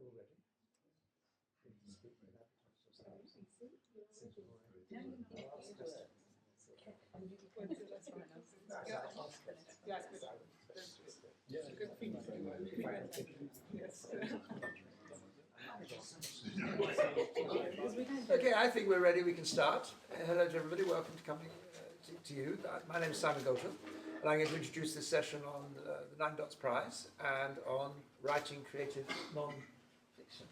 all ready. Okay, I think we're ready. We can start. Hello to everybody. Welcome to coming to you. My name is Simon Goldhill, and I'm going to introduce this session on the 9 Dots Prize and on writing creative non-fiction.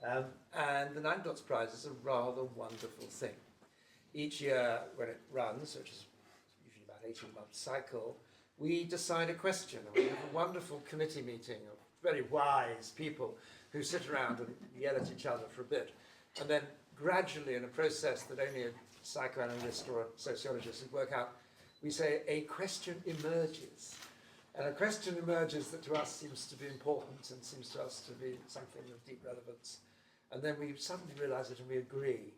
And the 9 Dots Prize is a rather wonderful thing. Each year when it runs, which is usually about 18-month cycle, we decide a question. And we have a wonderful committee meeting of very wise people who sit around and yell at each other for a bit. And then gradually, in a process that only a psychoanalyst or a sociologist would work out, we say a question emerges. And a question emerges that to us seems to be important and seems to us to be something of deep relevance. And then we suddenly realize it and we agree.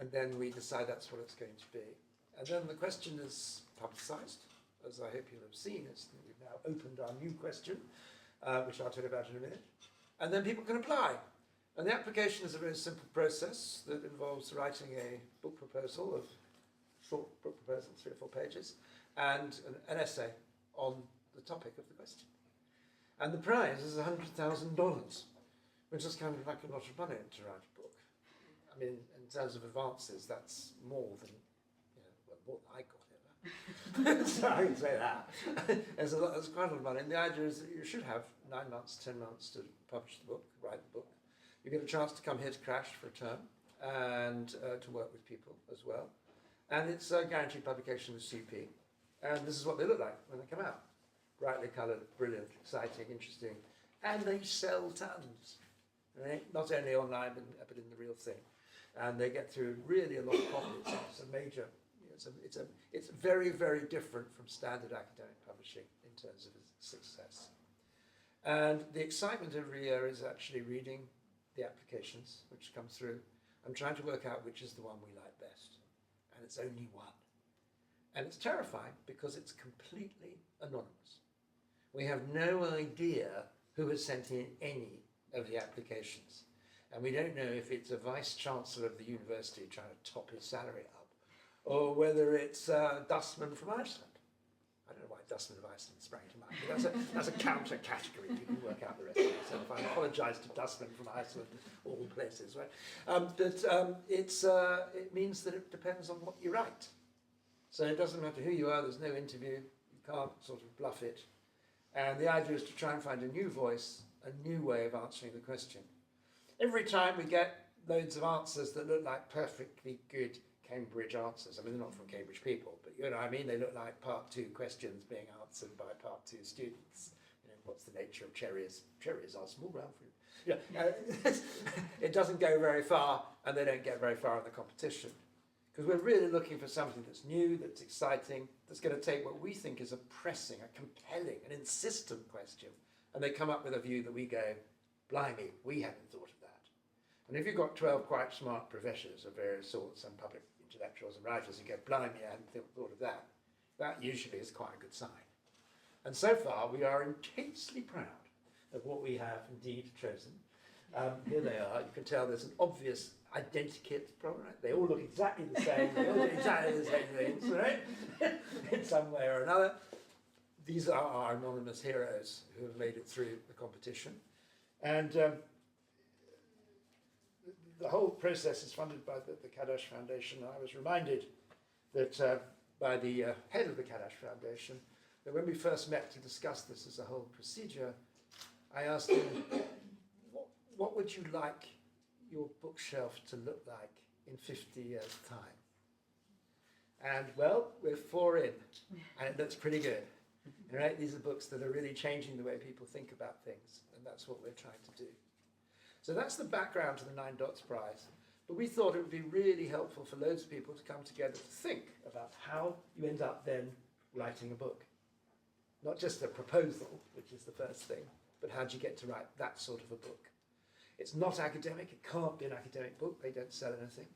And then we decide that's what it's going to be. And then the question is publicized, as I hope you'll have seen. We've now opened our new question, which I'll tell you about in a minute. And then people can apply. And the application is a very simple process that involves writing a book proposal of short book proposal, 3 or 4 pages, and an essay on the topic of the question. And the prize is $100,000, which is kind of like a lot of money to write a book. I mean, in terms of advances, that's more than, more than I got ever. So I can say that. There's quite a lot of money. And the idea is that you should have 9 months, 10 months to publish the book, write the book. You get a chance to come here to CRASSH for a term and to work with people as well. And it's a guaranteed publication with CP. And this is what they look like when they come out. Brightly coloured, brilliant, exciting, interesting. And they sell tons. Right? Not only online, but in the real thing. And they get through really a lot of copies. It's a major, it's very, very different from standard academic publishing in terms of its success. And the excitement every year is actually reading the applications which come through and trying to work out which is the one we like best. And it's only one. And it's terrifying because it's completely anonymous. We have no idea who has sent in any of the applications. And we don't know if it's a vice-chancellor of the university trying to top his salary up, or whether it's a dustman from Iceland. I don't know why dustman of Iceland sprang to mind, but that's a counter-category. You can work out the rest of it. So if I apologise to dustman from Iceland, all places, right? It means that it depends on what you write. So it doesn't matter who you are, there's no interview, you can't sort of bluff it. And the idea is to try and find a new voice, a new way of answering the question. Every time we get loads of answers that look like perfectly good Cambridge answers. I mean, they're not from Cambridge people, but you know what I mean? They look like part 2 questions being answered by part 2 students. You know, what's the nature of cherries? Cherries are small round fruit. Yeah, it doesn't go very far, and they don't get very far in the competition. Because we're really looking for something that's new, that's exciting, that's going to take what we think is a pressing, a compelling, an insistent question, and they come up with a view that we go, blimey, we hadn't thought of that. And if you've got 12 quite smart professors of various sorts and public intellectuals and writers who go, blimey, I hadn't thought of that, that usually is quite a good sign. And so far, we are intensely proud of what we have indeed chosen. Here they are. You can tell there's an obvious identikit problem, right? They all look exactly the same. They all do exactly the same things, right? In some way or another. These are our anonymous heroes who have made it through the competition. And the whole process is funded by the CRASSH Foundation. I was reminded that by the head of the CRASSH Foundation that when we first met to discuss this as a whole procedure, I asked him, what would you like your bookshelf to look like in 50 years' time? And well, we're 4 in, and it looks pretty good. Right? These are books that are really changing the way people think about things, and that's what we're trying to do. So that's the background to the 9 Dots Prize. But we thought it would be really helpful for loads of people to come together to think about how you end up then writing a book. Not just a proposal, which is the first thing, but how do you get to write that sort of a book? It's not academic, it can't be an academic book, they don't sell anything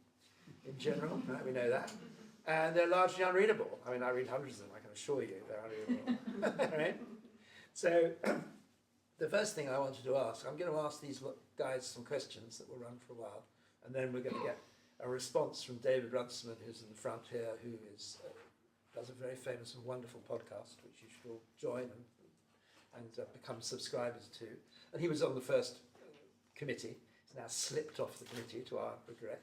in general, right? We know that. And they're largely unreadable. I mean, I read hundreds of them, I can assure you, they're unreadable. Right? So the first thing I wanted to ask, I'm going to ask these guys some questions that will run for a while, and then we're going to get a response from David Runciman, who's in the front here, who is does a very famous and wonderful podcast, which you should all join and become subscribers to. And he was on the first committee. He's now slipped off the committee, to our regret.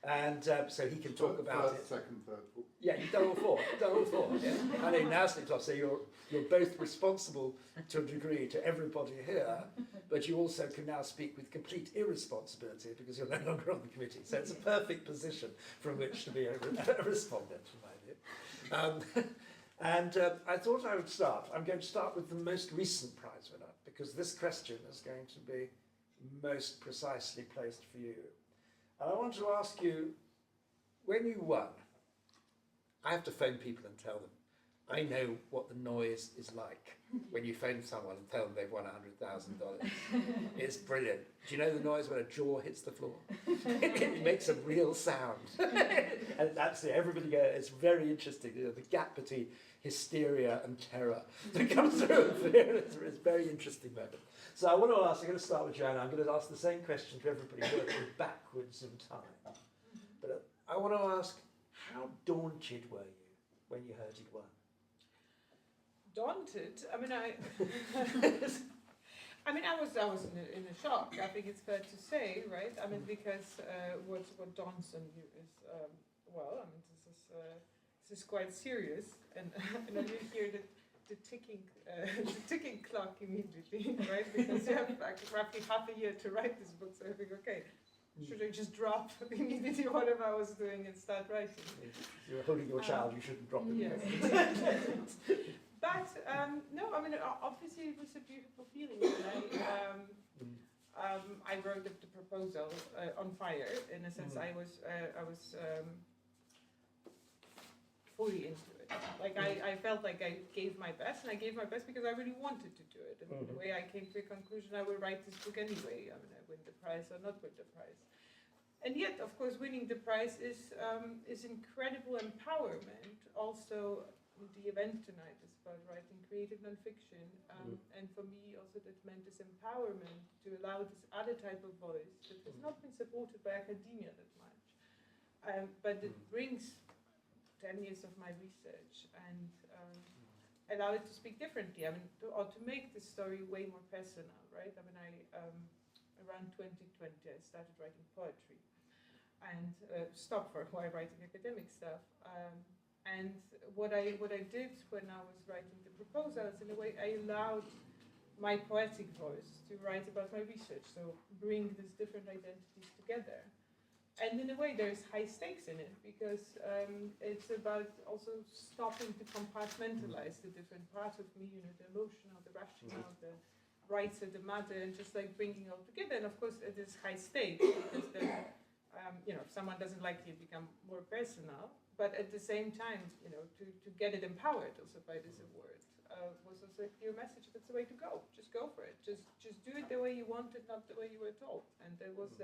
And so he can talk about first, it. Second, third, fourth. Yeah, you've done all four. You've done all four. Yeah. I know now slipped off. So you're both responsible to a degree to everybody here, but you also can now speak with complete irresponsibility because you're no longer on the committee. So it's a perfect position from which to be a respondent, in my view. I thought I would start. I'm going to start with the most recent prize winner because this question is going to be most precisely placed for you. And I want to ask you, when you won, I have to phone people and tell them, I know what the noise is like when you phone someone and tell them they've won $100,000. It's brilliant. Do you know the noise when a jaw hits the floor? It makes a real sound. And that's it. Everybody goes, it's very interesting. You know, the gap between hysteria and terror that comes through. It's a very interesting moment. So I want to ask, I'm going to start with Joanna. I'm going to ask the same question to everybody working backwards in time. But I want to ask, how daunted were you when you heard you'd won? Daunted? I mean, I was in a shock. I think it's fair to say, right? I mean, because what daunts on you is, this is quite serious, and then you hear the ticking clock immediately, right? Because you have like roughly half a year to write this book, so I think, okay, should I just drop immediately whatever I was doing and start writing? You're holding your child, you shouldn't drop it. Yes. But no, I mean, obviously it was a beautiful feeling. I wrote the proposal on fire. In a sense, I was fully into it. Like I felt like I gave my best, and I gave my best because I really wanted to do it. And the way I came to a conclusion, I will write this book anyway. I mean, I win the prize or not win the prize. And yet, of course, winning the prize is incredible empowerment. Also, the event tonight is about writing creative nonfiction, and for me, also that meant this empowerment to allow this other type of voice that has not been supported by academia that much, but it brings 10 years of my research and allow it to speak differently. I mean, to make this story way more personal, right? I mean, around 2020, I started writing poetry and stopped for a while writing academic stuff. And what I did when I was writing the proposals, in a way, I allowed my poetic voice to write about my research, so bring these different identities together. And in a way, there's high stakes in it, because it's about also stopping to compartmentalize the different parts of me, you know, the emotional, the rational, the writer, the matter, and just like bringing it all together. And of course, it is high stakes, because then, you know, if someone doesn't like it, become more personal. But at the same time, you know, to get it empowered also by this award was also a clear message. That's the way to go. Just go for it. Just do it the way you wanted, not the way you were told. And there was,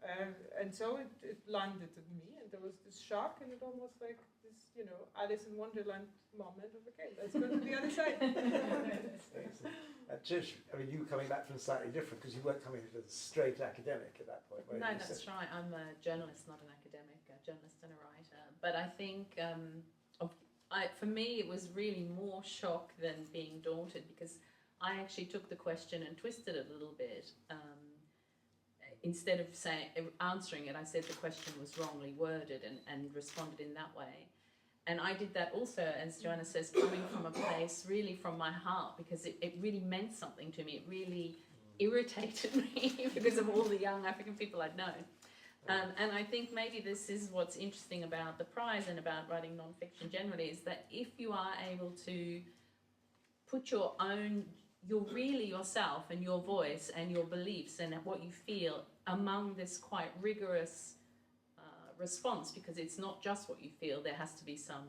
and so it landed on me, and there was this shock, and it almost like this, you know, Alice in Wonderland moment of, okay, let's go to the other side. Trish, I mean, you were coming back from slightly different, because you weren't coming as a straight academic at that point, were you? No, that's right. I'm a journalist, not an academic, a journalist and a writer. But I think, for me, it was really more shock than being daunted, because I actually took the question and twisted it a little bit. Instead of answering it, I said the question was wrongly worded and responded in that way. And I did that also, as Joanna says, coming from a place really from my heart, because it really meant something to me. It really irritated me because of all the young African people I'd known. And I think maybe this is what's interesting about the prize and about writing nonfiction generally, is that if you are able to put you're really yourself and your voice and your beliefs and what you feel among this quite rigorous response, because it's not just what you feel, there has to be some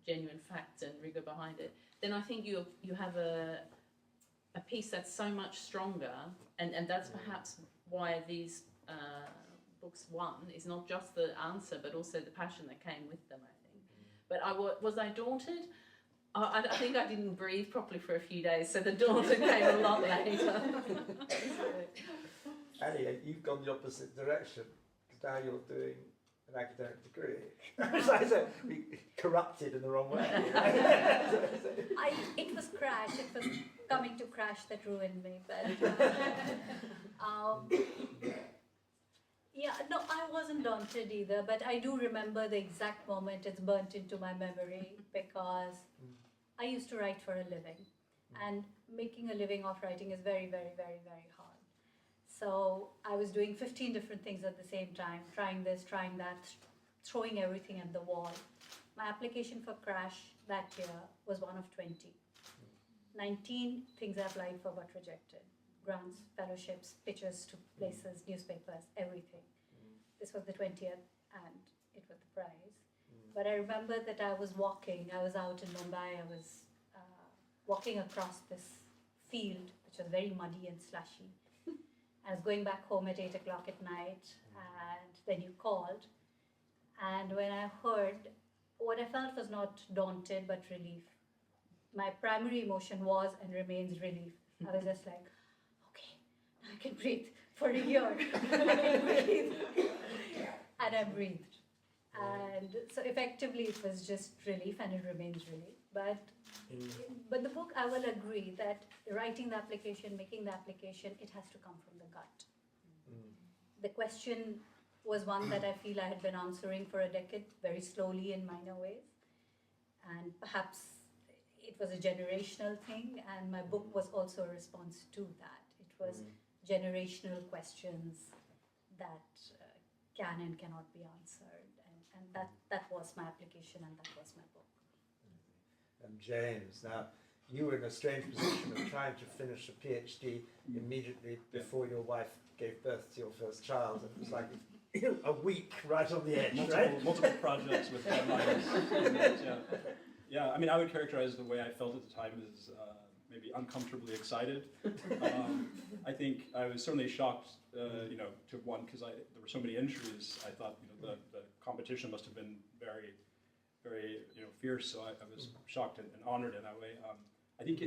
genuine facts and rigor behind it, then I think you have a piece that's so much stronger, and that's perhaps why these books won, is not just the answer but also the passion that came with them, I think. But was I daunted? I think I didn't breathe properly for a few days, so the daughter came a lot later. Annie, you've gone the opposite direction, because now you're doing an academic degree. So corrupted in the wrong way. It was CRASSH, it was coming to CRASSH that ruined me, but yeah, no, I wasn't daunted either, but I do remember the exact moment. It's burnt into my memory because I used to write for a living, and making a living off writing is very, very, very, very hard. So I was doing 15 different things at the same time, trying this, trying that, throwing everything at the wall. My application for CRASSH that year was one of 20. 19 things I applied for got rejected. Grants, fellowships, pitches to places, newspapers, everything. This was the 20th and it was the prize. But I remember that I was out in Mumbai, I was walking across this field, which was very muddy and slushy. I was going back home at 8 o'clock at night, and then you called. And when I heard, what I felt was not daunted, but relief. My primary emotion was and remains relief. I was just like, okay, now I can breathe for a year. I can breathe. And I breathed. And so effectively it was just relief, and it remains relief. But the book, I will agree that writing the application, making the application, it has to come from the gut. The question was one that I feel I had been answering for a decade, very slowly in minor ways. And perhaps it was a generational thing, and my book was also a response to that. It was generational questions that can and cannot be answered. And that was my application, and that was my book. And James, now you were in a strange position of trying to finish a PhD immediately before your wife gave birth to your first child, and it was like a week right on the edge, multiple projects with deadlines. Yeah, I mean, I would characterize the way I felt at the time as maybe uncomfortably excited. I think I was certainly shocked, to one, because there were so many entries. I thought, the competition must have been very, very, fierce. So I was shocked and honored in that way. I think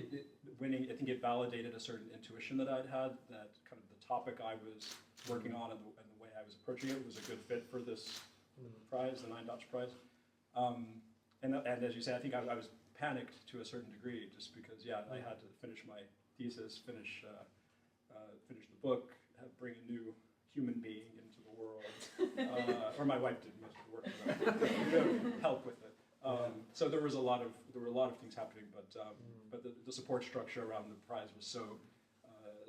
winning, I think it validated a certain intuition that I'd had, that kind of the topic I was working on and the way I was approaching it was a good fit for this prize, the 9 Dots prize. And as you say, I think I was panicked to a certain degree, just because, I had to finish my thesis, finish the book, bring a new human being into the world, or my wife did most of the work, help with it. So there were a lot of things happening, but the support structure around the prize was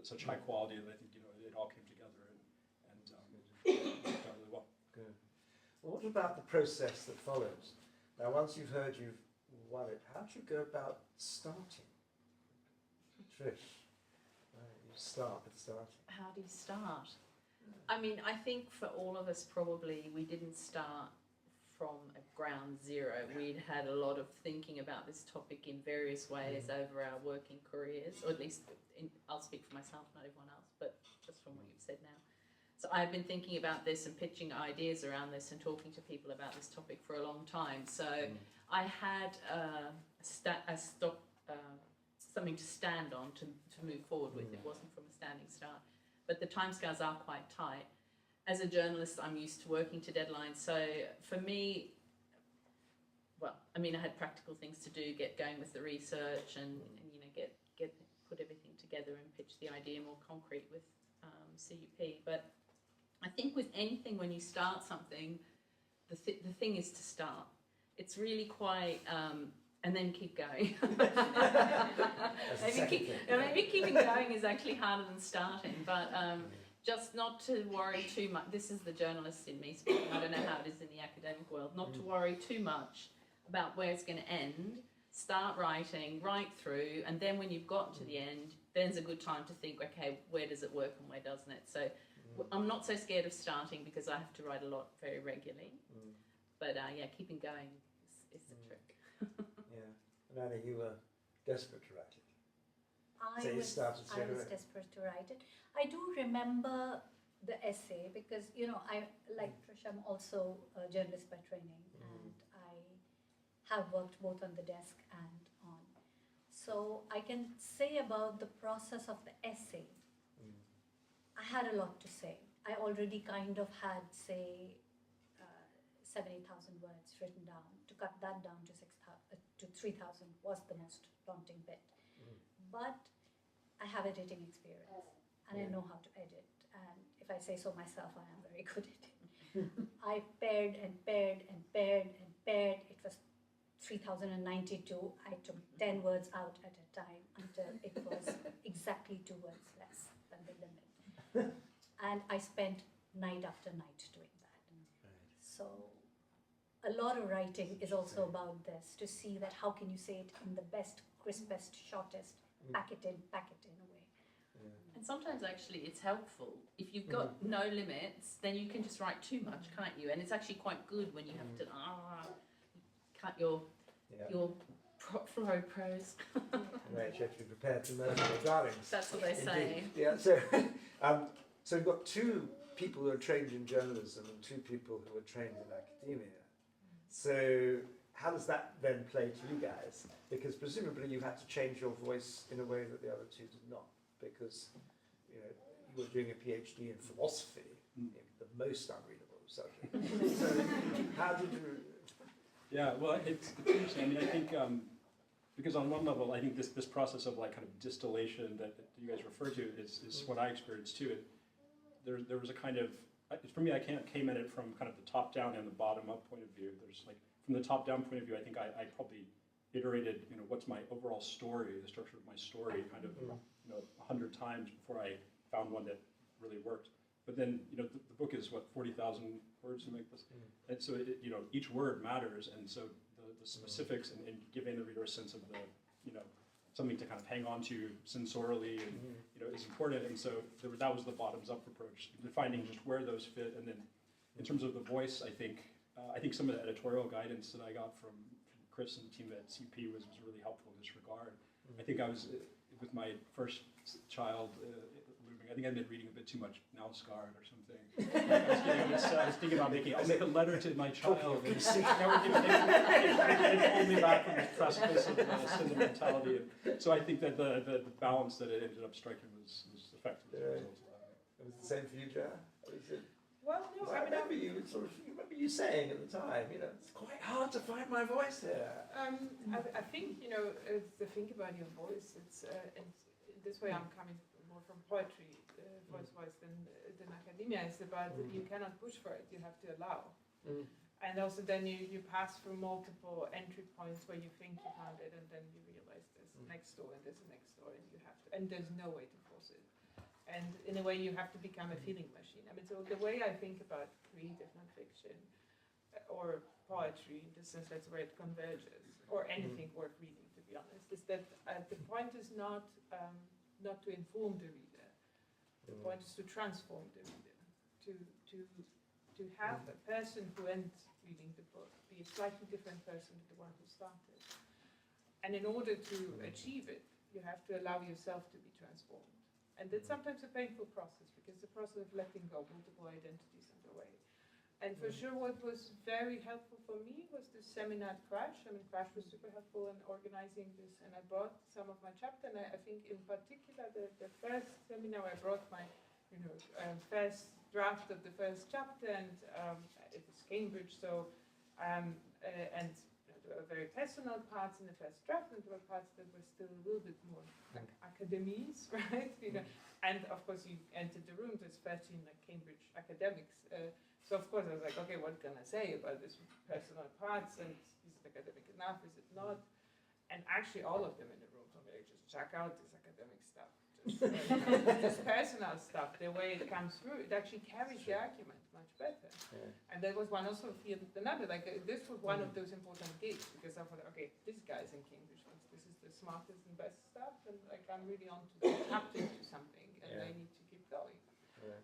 such high quality that I think it all came together and worked out really well. Good. Well, what about the process that follows? Now, once you've heard you've won it, how do you go about starting? Trish, you start with starting. How do you start? I mean, I think for all of us, probably we didn't start from a ground zero. We'd had a lot of thinking about this topic in various ways over our working careers, or at least I'll speak for myself, not everyone else, but just from what you've said now. So I've been thinking about this and pitching ideas around this and talking to people about this topic for a long time. So I had something to stand on to move forward with. It wasn't from a standing start. But the timescales are quite tight. As a journalist, I'm used to working to deadlines. So for me, I had practical things to do, get going with the research and put everything together and pitch the idea more concrete with CUP. But I think with anything, when you start something, the thing is to start. It's really quite, and then keep going. Maybe keeping going is actually harder than starting, but just not to worry too much. This is the journalist in me speaking. I don't know how it is in the academic world. Not to worry too much about where it's going to end. Start writing, write through, and then when you've got to the end, then's a good time to think, okay, where does it work and where doesn't it? So I'm not so scared of starting because I have to write a lot very regularly. But keeping going is the trick. And Anna, you were desperate to write it. I was desperate to write it. I do remember the essay because, I, like Trish, I'm also a journalist by training, and I have worked both on the desk and on So I can say about the process of the essay. I had a lot to say. I already kind of had, say, 70,000 words written down. To cut that down to 3,000 was the most daunting bit. But I have editing experience, and I know how to edit. And if I say so myself, I am very good at it. I paired and paired and paired and paired. It was 3,092. I took 10 words out at a time until it was exactly 2 words less than the limit. And I spent night after night doing that. So a lot of writing is also about this, to see that how can you say it in the best, crispest, shortest, pack it in a way. And sometimes actually it's helpful. If you've got no limits, then you can just write too much, can't you? And it's actually quite good when you have to cut your flow prose. Right, you have to be prepared to murder your darlings. That's what they say. Indeed. Yeah, so, so we've got 2 people who are trained in journalism and 2 people who are trained in academia. So how does that then play to you guys? Because presumably you had to change your voice in a way that the other 2 did not, because you were doing a PhD in philosophy, the most unreadable subject. So how did you? Yeah, well, it's interesting. I mean, I think because on one level, I think this process of like kind of distillation that you guys refer to is what I experienced too. There was a kind of, for me, I came at it from kind of the top down and the bottom up point of view. There's like, from the top down point of view, I think I probably iterated, what's my overall story, the structure of my story, kind of, 100 times before I found one that really worked. But then, the book is what, 40,000 words to make this, and so each word matters, and so the specifics and giving the reader a sense of the, something to kind of hang on to sensorially, and is important. And so that was the bottoms up approach, defining just where those fit, and then in terms of the voice, I think some of the editorial guidance that I got from Chris and the team at CP was really helpful in this regard. I think I was with my first child. I think I'd been reading a bit too much Now Scarred or something. I was thinking about I'll make a letter to my child. And it pulled me back from the precipice of sentimentality. And so I think that the balance that it ended up striking was effective as a result of that. It was the same for you, Jo? Well, no, I remember you saying at the time, it's quite hard to find my voice here. I think, the thing about your voice, it's and this way I'm coming more from poetry, voice-wise than academia. It's about that you cannot push for it, you have to allow. And also then you pass through multiple entry points where you think you found it, and then you realize there's a next door and there's a next door, and you have to, and there's no way to force it. And in a way you have to become a feeling machine. I mean, so the way I think about creative nonfiction or poetry, in the sense that's where it converges, or anything worth reading, to be honest, is that the point is not to inform the reader. The point is to transform the reader, to have a person who ends reading the book be a slightly different person than the one who started. And in order to achieve it, you have to allow yourself to be transformed. And it's sometimes a painful process, because the process of letting go multiple identities underway. And for sure, what was very helpful for me was the seminar at CRASSH. I mean, CRASSH was super helpful in organizing this, and I brought some of my chapter, and I think in particular the first seminar I brought my, first draft of the first chapter, and it was Cambridge, so, and there were very personal parts in the first draft, and there were parts that were still a little bit more like academies, right? And of course you entered the room, there's 13 like Cambridge academics, so of course I was like, okay, what can I say about this personal parts, and is it academic enough, is it not? And actually all of them in the room told me, like, just check out this academic stuff, just personal stuff, the way it comes through, it actually carries the argument much better. And that was one also field another, like this was one of those important gigs, because I thought, okay, this guy's in Cambridge, this is the smartest and best stuff, and like I'm really on to tapped into something, and I need to keep going.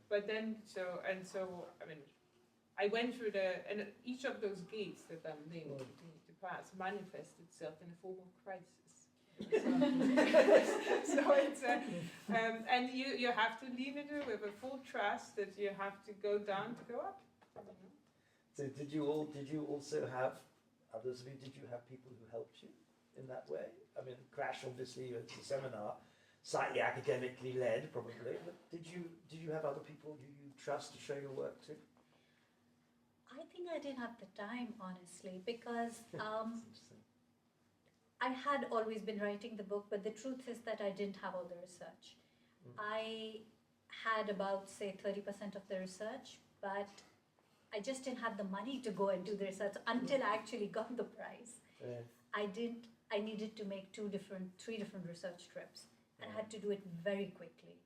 But then, so I mean, I went through and each of those gates that I'm named to pass manifests itself in a form of crisis. So it's and you have to lean into it with a full trust that you have to go down to go up. So did you also have others? Did you have people who helped you in that way? I mean, CRASSH obviously it's a seminar, slightly academically led probably, but did you have other people you trust to show your work to? I think I didn't have the time, honestly, because That's interesting. I had always been writing the book, but the truth is that I didn't have all the research. I had about, say, 30% of the research, but I just didn't have the money to go and do the research until I actually got the prize. I needed to make 3 different research trips, and I had to do it very quickly.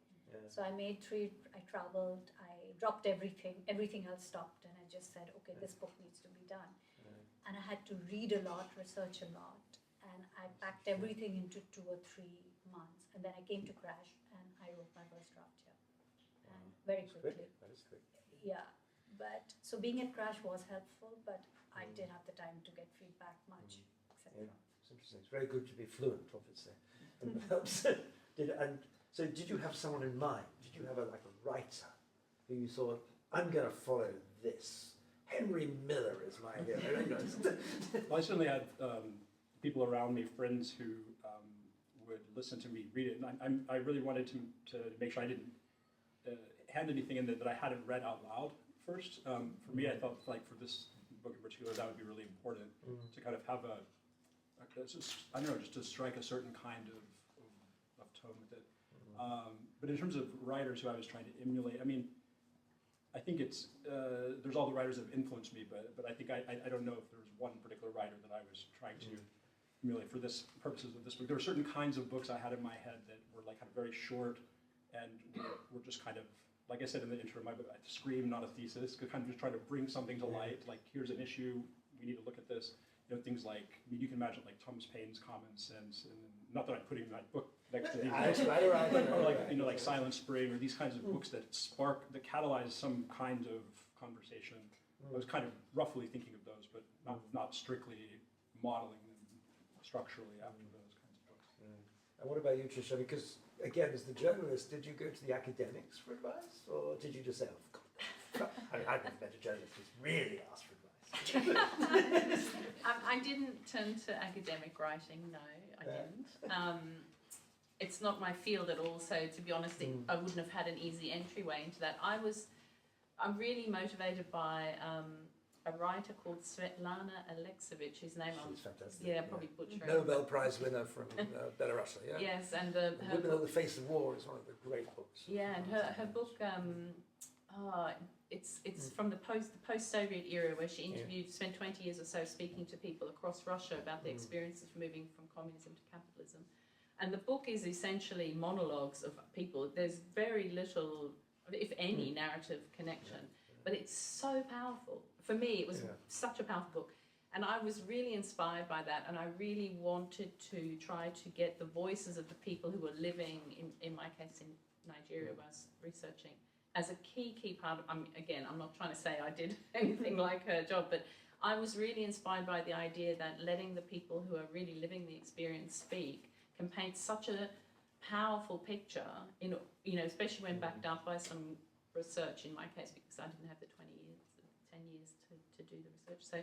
So I made 3, I traveled, I dropped everything else stopped, and I just said, okay, this book needs to be done. And I had to read a lot, research a lot, and I packed everything into 2 or 3 months, and then I came to CRASH, and I wrote my first draft here, and very quickly. That is quick. Yeah, but so being at CRASH was helpful, but I didn't have the time to get feedback much, etc. Yeah, it's interesting. It's very good to be fluent, obviously. And it helps. So did you have someone in mind? Did you have a writer who you thought, I'm going to follow this? Henry Miller is my hero. Well, I certainly had people around me, friends who would listen to me read it, and I really wanted to make sure I didn't hand anything in that I hadn't read out loud first. For me, I thought for this book in particular, that would be really important to kind of have just to strike a certain kind of tone with it. But in terms of writers who I was trying to emulate, I mean, I think it's there's all the writers that have influenced me, but I think I don't know if there was one particular writer that I was trying to emulate for this purposes of this book. There were certain kinds of books I had in my head that were kind of very short and were just kind of, like I said in the intro of my book, I scream, not a thesis, kind of just trying to bring something to light. Like, here's an issue, we need to look at this. Things like, I mean, you can imagine Thomas Paine's Common Sense, and not that I'm putting my book next to these, or like Silent Spring, or these kinds of books that catalyze some kind of conversation. I was kind of roughly thinking of those, but not strictly modeling them structurally after those kinds of books. And what about you, Trish? Because again, as the journalist, did you go to the academics for advice, or did you just say, oh, God, I've never met a journalist who's really asked for advice? I didn't turn to academic writing, no, I didn't. It's not my field at all, so to be honest, I wouldn't have had an easy entryway into that. I'm really motivated by a writer called Svetlana Alexievich, whose name She's fantastic. Yeah, probably butchering. Nobel Prize winner from Belarus, yeah? Yes, and The her Women book, on the Face of War is one of the great books. yeah, and her book, it's from the post-Soviet era, where she spent 20 years or so speaking to people across Russia about the experiences of moving from communism to capitalism. And the book is essentially monologues of people. There's very little, if any, narrative connection, but it's so powerful. For me, it was such a powerful book. And I was really inspired by that, and I really wanted to try to get the voices of the people who were living, in my case, in Nigeria, where I was researching, as a key part of, I'm not trying to say I did anything like her job, but I was really inspired by the idea that letting the people who are really living the experience speak can paint such a powerful picture, especially when backed up by some research, in my case, because I didn't have the 10 years to do the research. So,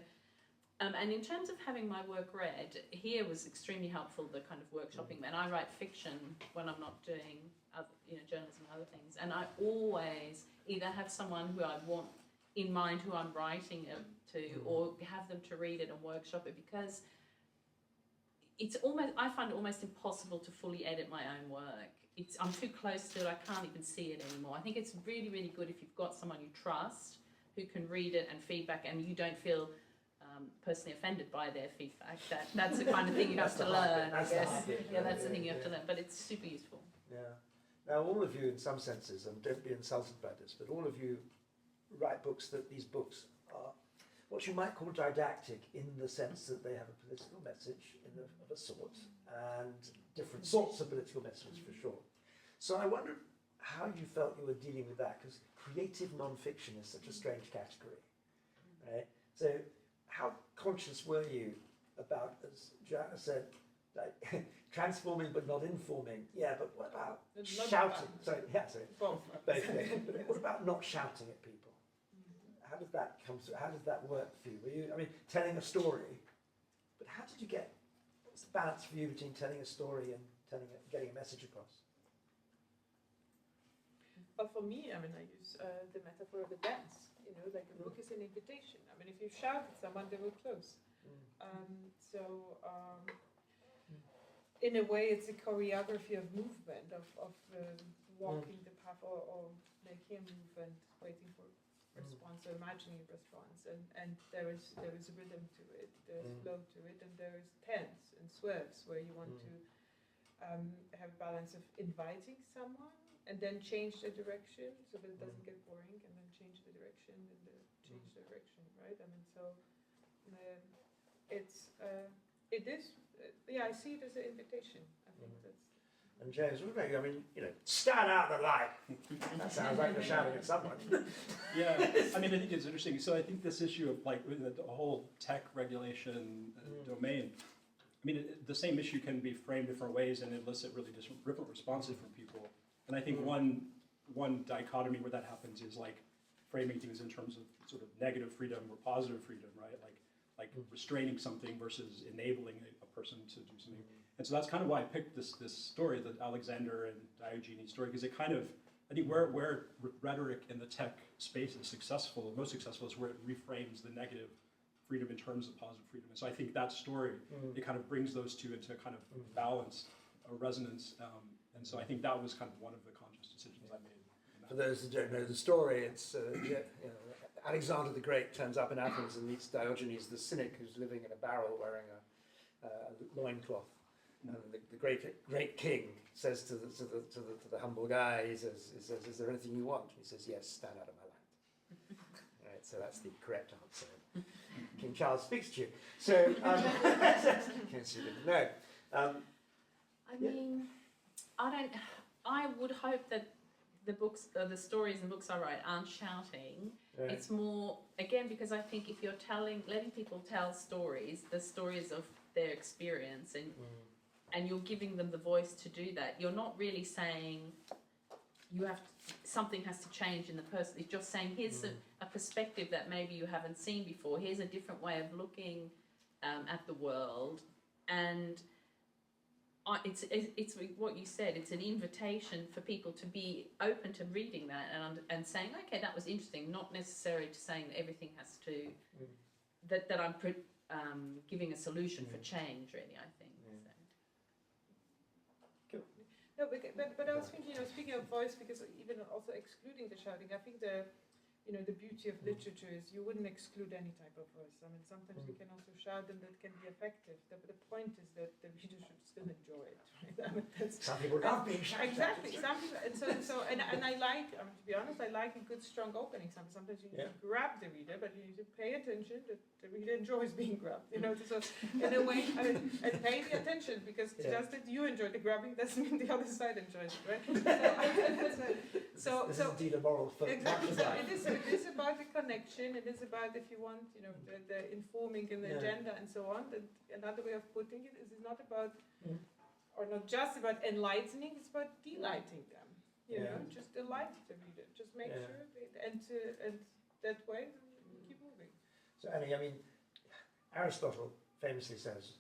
and in terms of having my work read, here was extremely helpful, the kind of workshopping. And I write fiction when I'm not doing journalism and other things. And I always either have someone who I want in mind who I'm writing it to, or have them to read it and workshop it, because I find it almost impossible to fully edit my own work. I'm too close to it, I can't even see it anymore. I think it's really, really good if you've got someone you trust who can read it and feedback, and you don't feel personally offended by their feedback. That's the kind of thing you have to learn, I guess. Yeah, that's the thing you have to learn, but it's super useful. Yeah. Now, all of you, in some senses, and don't be insulted by this, but all of you write books these books are what you might call didactic, in the sense that they have a political message of a sort, and different sorts of political messages for sure. So I wonder how you felt you were dealing with that, because creative non-fiction is such a strange category, right? So how conscious were you about, as Joanna said, like transforming but not informing? Yeah, but what about shouting? Sorry. Basically. But what about not shouting at people? How did that come through? How did that work for you? Were you, telling a story, but how did you get, what's the balance for you between telling a story and getting a message across? But for me, I mean, I use the metaphor of a dance. You know, like a book is an invitation. I mean, if you shout at someone, they will close. In a way, it's a choreography of movement, of walking the path or making a movement, waiting for response or imagining a response. And there is a rhythm to it, there's flow to it, and there is tense and swerves where you want to have a balance of inviting someone and then change the direction so that it doesn't get boring, and then change the direction and change the direction, right? I mean, so it is, I see it as an invitation. I think that's. And James, what about you? I mean, stand out the light. That sounds like you're shouting at someone. Yeah, I mean, I think it's interesting. So I think this issue of like the whole tech regulation domain, I mean, the same issue can be framed different ways and elicit really different responses from people. And I think one dichotomy where that happens is like framing things in terms of sort of negative freedom or positive freedom, right? Like restraining something versus enabling a person to do something. And so that's kind of why I picked this story, the Alexander and Diogenes story, because it kind of, I think where rhetoric in the tech space is successful, most successful, is where it reframes the negative freedom in terms of positive freedom. And so I think that story, it kind of brings those two into kind of balance or resonance. And so I think that was kind of one of the conscious decisions I made. For those who don't know the story, it's Alexander the Great turns up in Athens and meets Diogenes the cynic, who's living in a barrel wearing a loincloth. And the great king says to the humble guy, he says, "Is there anything you want?" He says, "Yes, stand out of my land." Right, so that's the correct answer. King Charles speaks to you. So, no. I mean, I would hope that the books, the stories and books I write aren't shouting. Right. It's more, again, because I think if you're letting people tell stories, the stories of their experience, and you're giving them the voice to do that, you're not really saying something has to change in the person. It's just saying, here's a perspective that maybe you haven't seen before. Here's a different way of looking at the world. And it's what you said. It's an invitation for people to be open to reading that and saying, okay, that was interesting. Not necessarily to saying that everything has to that I'm giving a solution for change. Really, I think. So. No, but I was thinking, speaking of voice, because even also excluding the shouting, I think the beauty of literature is you wouldn't exclude any type of voice. I mean, sometimes you can also shout and that can be effective. The point is that the reader should still enjoy it. Right? I mean, Some people love being shouted. Exactly. Some people, and I like, to be honest, I like a good strong opening. Sometimes you need to grab the reader, but you need to pay attention that the reader enjoys being grabbed. So in a way, and pay the attention, because just that you enjoy the grabbing doesn't mean the other side enjoys it, right? So this is indeed a moral film. Exactly. So it is about the connection. It is about, if you want, the informing and the agenda and so on. And another way of putting it is, it's not about, or not just about enlightening. It's about delighting them. Just delight the reader. Just make sure and that way we keep moving. So Annie, I mean, Aristotle famously says,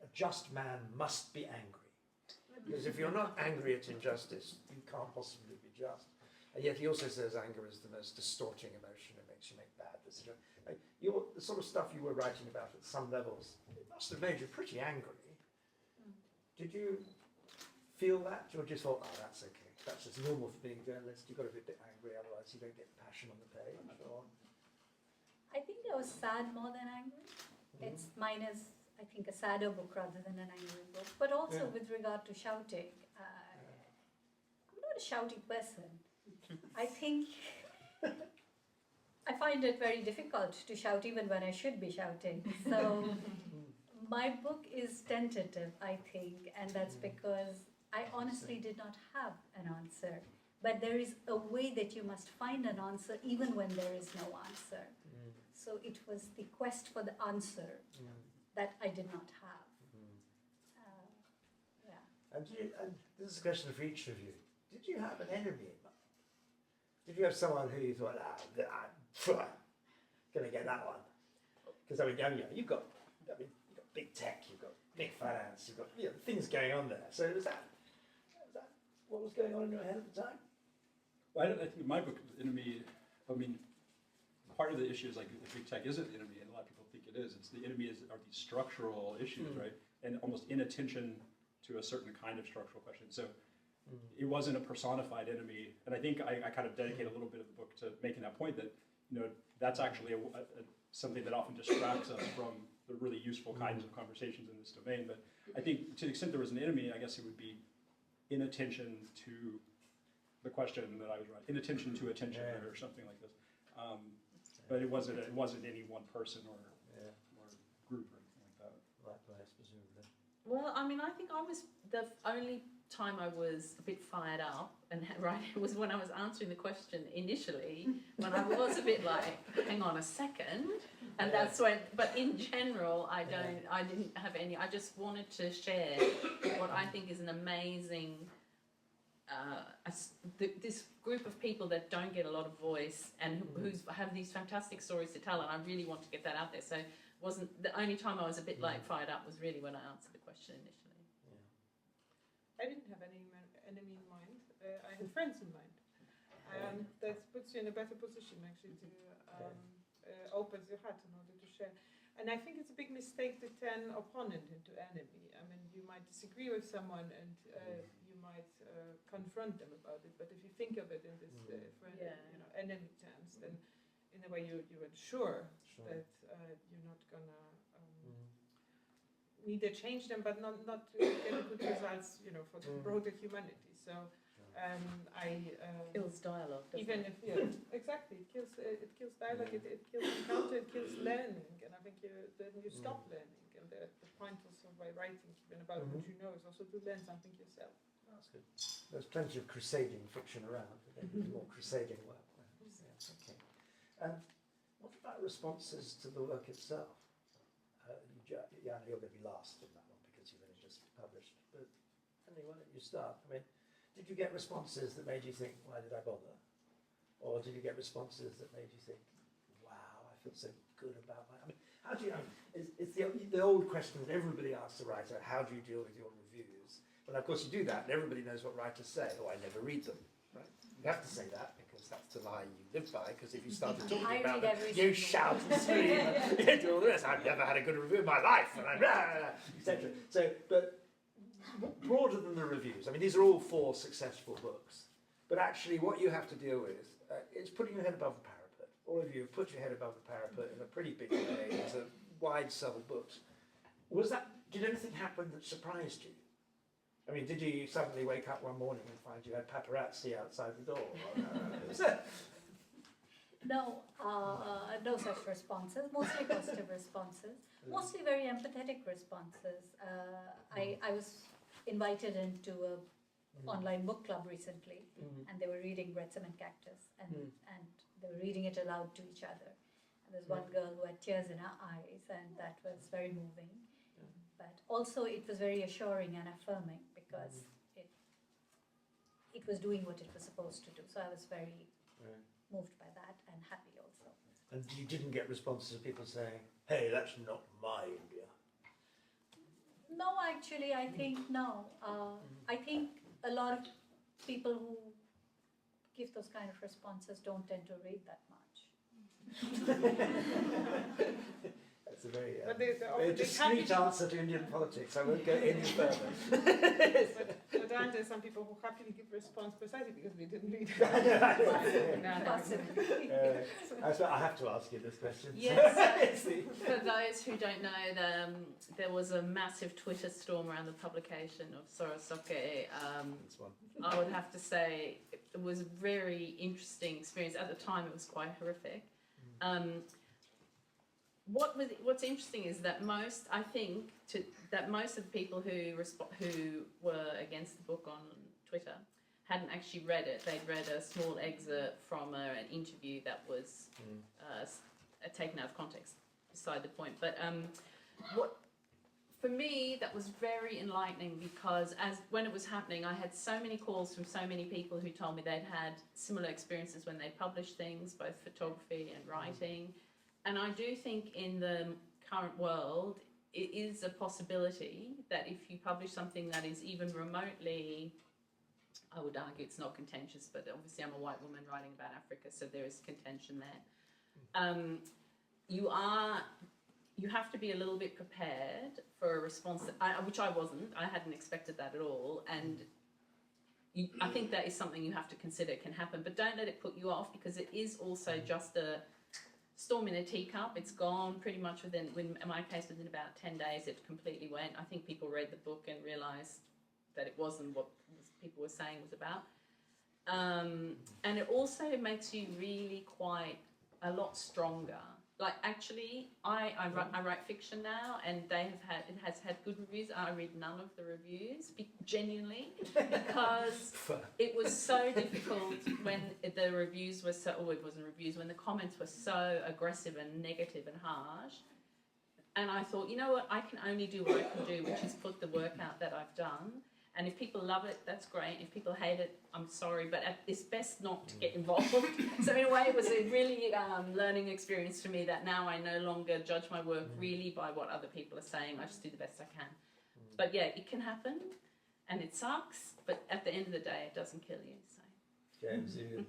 "A just man must be angry." Because if you're not angry at injustice, you can't possibly be just. And yet he also says anger is the most distorting emotion. It makes you make bad decisions. Like the sort of stuff you were writing about at some levels, it must have made you pretty angry. Did you feel that, or just thought, "Oh, that's okay. That's just normal for being a journalist. You've got to be a bit angry, otherwise you don't get passion on the page." Or... I think I was sad more than angry. Mine is, I think, a sadder book rather than an angry book. But also with regard to shouting, I'm not a shouty person. I think I find it very difficult to shout even when I should be shouting. So my book is tentative, I think, and that's because I honestly did not have an answer. But there is a way that you must find an answer even when there is no answer. So it was the quest for the answer that I did not have. And this is a question for each of you. Did you have an enemy in mind? Did you have someone who you thought, I'm going to get that one? Because you've got big tech, you've got big finance, you've got things going on there. So was that what was going on in your head at the time? Well, I think in my book, the enemy, I mean, part of the issue is like if big tech isn't the enemy, and a lot of people think it is. It's the enemy are these structural issues, right? And almost inattention to a certain kind of structural question. So it wasn't a personified enemy, and I think I kind of dedicate a little bit of the book to making that point that that's actually something that often distracts us from the really useful kinds of conversations in this domain. But I think to the extent there was an enemy, I guess it would be inattention to the question that I was writing, inattention to attention or something like this. But it wasn't any one person or group or anything like that. Right place, presumably. Well, I mean, I think I was the only time I was a bit fired up and was when I was answering the question initially, when I was a bit like, hang on a second, and that's when. But in general, I didn't have any. I just wanted to share what I think is an amazing. This group of people that don't get a lot of voice and who have these fantastic stories to tell, and I really want to get that out there. So wasn't the only time I was a bit like fired up was really when I answered the question initially. I didn't have any enemy in mind. I had friends in mind. That puts you in a better position actually to open your heart in order to share. And I think it's a big mistake to turn opponent into enemy. I mean, you might disagree with someone and you might confront them about it. But if you think of it in this enemy terms, then in a way you ensure that you're not gonna neither change them, but not get good results, for the broader humanity. So Kills dialogue. Even if exactly, it kills dialogue, it kills encounter, it kills learning, and I think then you stop learning. And the point also by writing even about what you know is also to learn something yourself. That's good. There's plenty of crusading fiction around. But maybe more crusading work. Yes, okay. What about responses to the work itself? Joanna, you're going to be last in that one because you've only just published. But Andy, why don't you start? I mean, did you get responses that made you think, why did I bother? Or did you get responses that made you think, wow, I feel so good about my... I mean, how do you... it's the old question that everybody asks a writer, how do you deal with your reviews? Well, of course you do that, and everybody knows what writers say. Oh, I never read them. Right? You have to say that because that's the lie you live by, because if you started talking about them, you shout and scream and do all the rest. I've never had a good review in my life, and I'm etc. So, but broader than the reviews, I mean, these are all 4 successful books, but actually what you have to deal with is putting your head above the parapet. All of you have put your head above the parapet in a pretty big way. It's a wide sell books. Did anything happen that surprised you? I mean, did you suddenly wake up one morning and find you had paparazzi outside the door? No, no such responses, mostly positive responses, mostly very empathetic responses. I was invited into an online book club recently, and they were reading Runciman Cactus, and they were reading it aloud to each other. And there's one girl who had tears in her eyes, and that was very moving. But also it was very assuring and affirming because it was doing what it was supposed to do. So I was very moved by that and happy also. And you didn't get responses of people saying, hey, that's not my India? No, actually, I think no. I think a lot of people who give those kind of responses don't tend to read that much. That's a very, very discreet answer to Indian politics. I won't go any further. But aren't there some people who happily give response precisely because we didn't read it? Possibly. I have to ask you this question. Yes. For those who don't know, there was a massive Twitter storm around the publication of Sorake. I would have to say it was a very interesting experience. At the time, it was quite horrific. What's interesting is that most of the people who were against the book on Twitter hadn't actually read it. They'd read a small excerpt from an interview that was taken out of context, beside the point. But for me, that was very enlightening because when it was happening, I had so many calls from so many people who told me they'd had similar experiences when they'd published things, both photography and writing. And I do think in the current world, it is a possibility that if you publish something that is even remotely, I would argue it's not contentious, but obviously I'm a white woman writing about Africa, so there is contention there. You have to be a little bit prepared for a response, which I wasn't. I hadn't expected that at all, and I think that is something you have to consider can happen, but don't let it put you off, because it is also just a storm in a teacup. It's gone pretty much within, in my case, within about 10 days, it completely went. I think people read the book and realised that it wasn't what people were saying was about. And it also makes you really quite a lot stronger. Like, actually, I write fiction now, and it has had good reviews. I read none of the reviews, genuinely, because it was so difficult when the reviews were so, or it wasn't reviews, when the comments were so aggressive and negative and harsh. And I thought, you know what, I can only do what I can do, which is put the work out that I've done. And if people love it, that's great. If people hate it, I'm sorry, but it's best not to get involved. So in a way, it was a really learning experience for me, that now I no longer judge my work really by what other people are saying. I just do the best I can. But yeah, it can happen, and it sucks, but at the end of the day, it doesn't kill you. So. James, you...